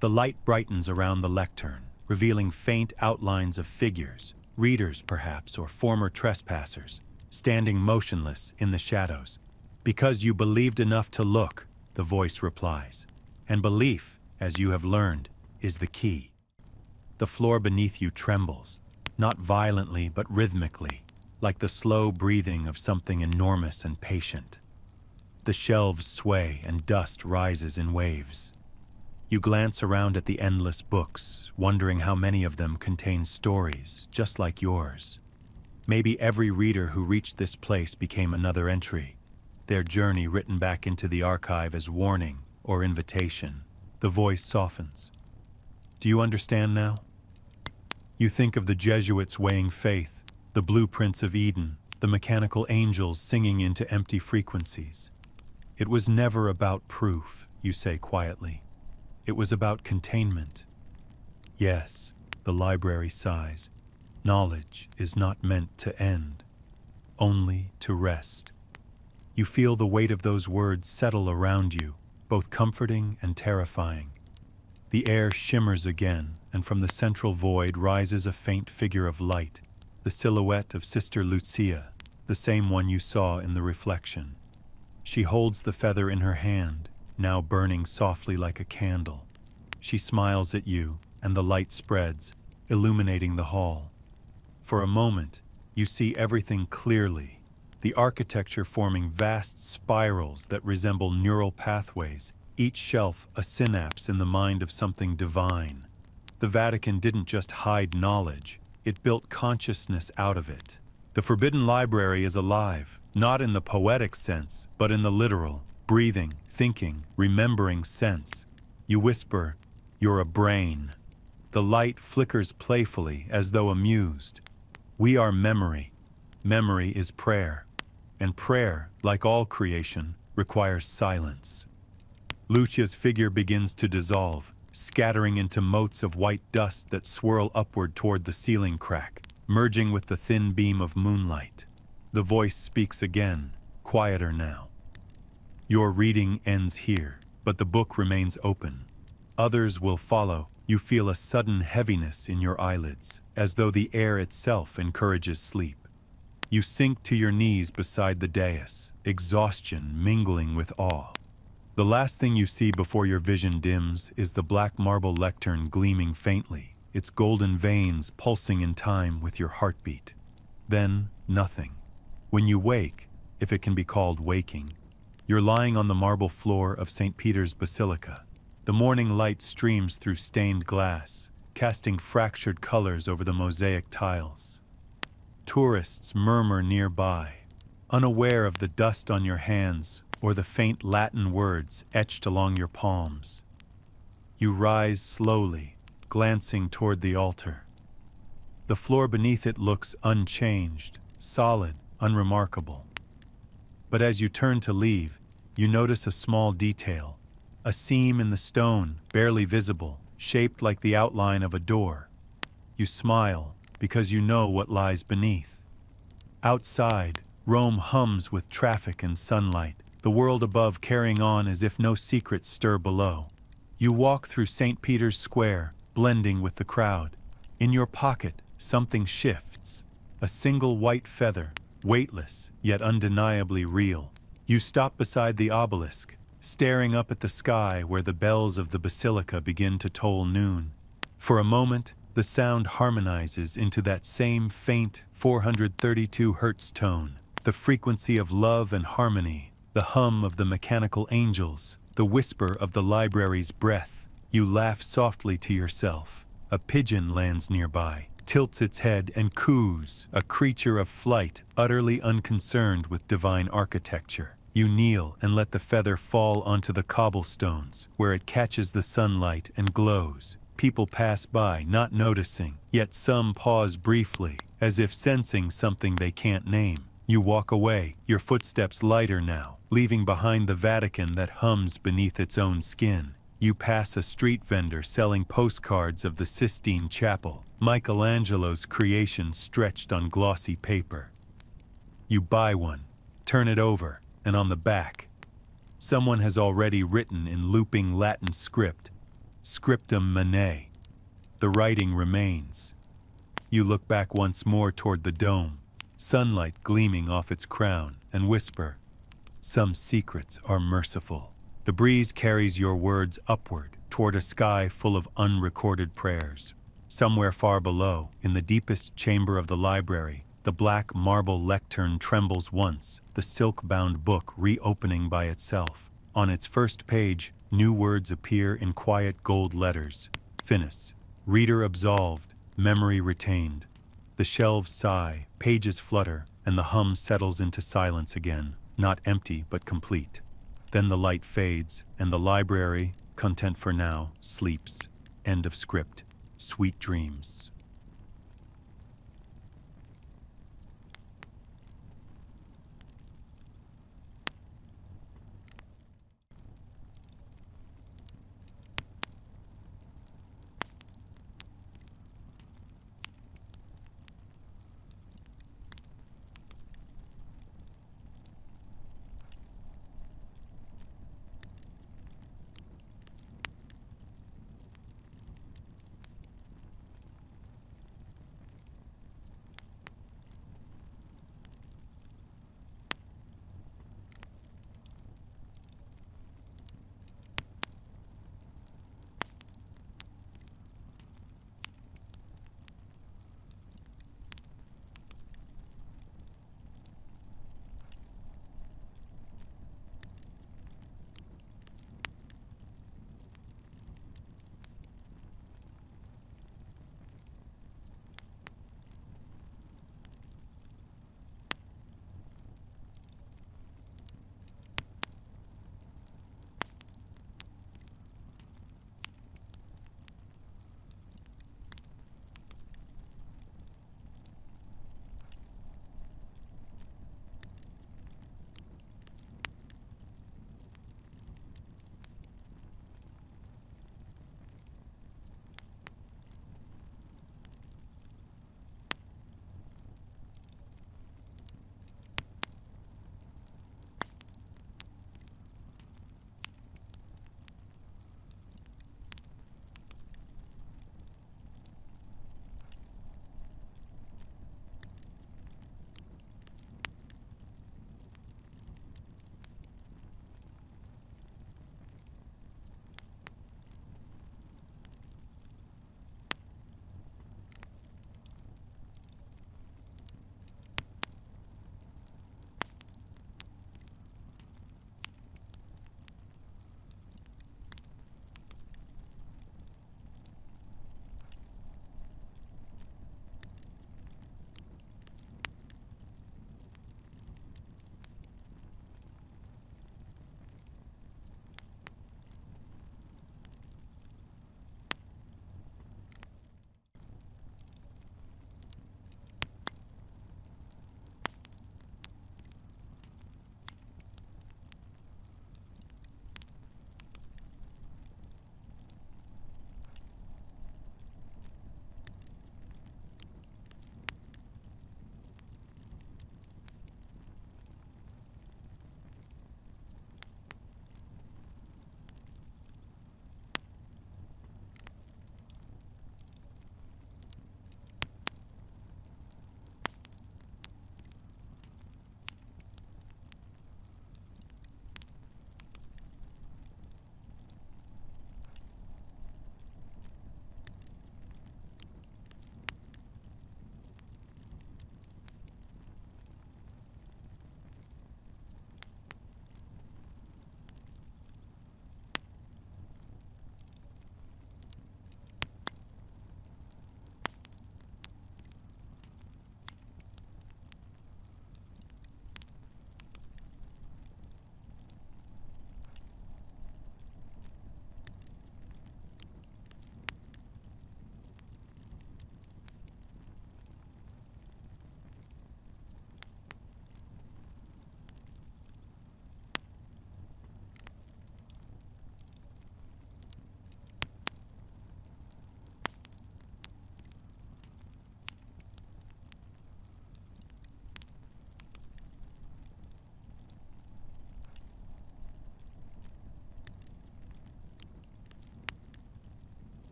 The light brightens around the lectern, revealing faint outlines of figures, readers perhaps, or former trespassers, standing motionless in the shadows. Because you believed enough to look, the voice replies. And belief, as you have learned, is the key. The floor beneath you trembles, not violently but rhythmically, like the slow breathing of something enormous and patient. The shelves sway and dust rises in waves. You glance around at the endless books, wondering how many of them contain stories just like yours. Maybe every reader who reached this place became another entry, their journey written back into the archive as warning or invitation. The voice softens. Do you understand now? You think of the Jesuits weighing faith, the blueprints of Eden, the mechanical angels singing into empty frequencies. It was never about proof, you say quietly. It was about containment. Yes, the library sighs. Knowledge is not meant to end, only to rest. You feel the weight of those words settle around you, both comforting and terrifying. The air shimmers again, and from the central void rises a faint figure of light, the silhouette of Sister Lucia, the same one you saw in the reflection. She holds the feather in her hand, now burning softly like a candle. She smiles at you, and the light spreads, illuminating the hall. For a moment, you see everything clearly, the architecture forming vast spirals that resemble neural pathways, each shelf a synapse in the mind of something divine. The Vatican didn't just hide knowledge, it built consciousness out of it. The Forbidden Library is alive, not in the poetic sense, but in the literal, breathing, thinking, remembering sense. You whisper, "You're a brain." The light flickers playfully, as though amused. We are memory. Memory is prayer. And prayer, like all creation, requires silence. Lucia's figure begins to dissolve, scattering into motes of white dust that swirl upward toward the ceiling crack, merging with the thin beam of moonlight. The voice speaks again, quieter now. Your reading ends here, but the book remains open. Others will follow. You feel a sudden heaviness in your eyelids, as though the air itself encourages sleep. You sink to your knees beside the dais, exhaustion mingling with awe. The last thing you see before your vision dims is the black marble lectern gleaming faintly, its golden veins pulsing in time with your heartbeat. Then, nothing. When you wake, if it can be called waking, you're lying on the marble floor of St. Peter's Basilica. The morning light streams through stained glass, casting fractured colors over the mosaic tiles. Tourists murmur nearby, unaware of the dust on your hands or the faint Latin words etched along your palms. You rise slowly, glancing toward the altar. The floor beneath it looks unchanged, solid, unremarkable. But as you turn to leave, you notice a small detail, a seam in the stone, barely visible, shaped like the outline of a door. You smile, because you know what lies beneath. Outside, Rome hums with traffic and sunlight, the world above carrying on as if no secrets stir below. You walk through St. Peter's Square, blending with the crowd. In your pocket, something shifts. A single white feather, weightless, yet undeniably real. You stop beside the obelisk, staring up at the sky where the bells of the basilica begin to toll noon. For a moment, the sound harmonizes into that same faint 432 Hz tone, the frequency of love and harmony, the hum of the mechanical angels, the whisper of the library's breath. You laugh softly to yourself. A pigeon lands nearby, tilts its head and coos, a creature of flight, utterly unconcerned with divine architecture. You kneel and let the feather fall onto the cobblestones, where it catches the sunlight and glows. People pass by, not noticing, yet some pause briefly, as if sensing something they can't name. You walk away, your footsteps lighter now, leaving behind the Vatican that hums beneath its own skin. You pass a street vendor selling postcards of the Sistine Chapel, Michelangelo's creation stretched on glossy paper. You buy one, Turn it over, and on the back, someone has already written in looping Latin script, Scriptum Manet. The writing remains. You look back once more toward the dome, sunlight gleaming off its crown, and whisper, "Some secrets are merciful." The breeze carries your words upward toward a sky full of unrecorded prayers. Somewhere far below, in the deepest chamber of the library, the black marble lectern trembles once, the silk-bound book reopening by itself. On its first page, new words appear in quiet gold letters. Finis. Reader absolved, memory retained. The shelves sigh, pages flutter, and the hum settles into silence again, not empty but complete. Then the light fades, and the library, content for now, sleeps. End of script. Sweet dreams.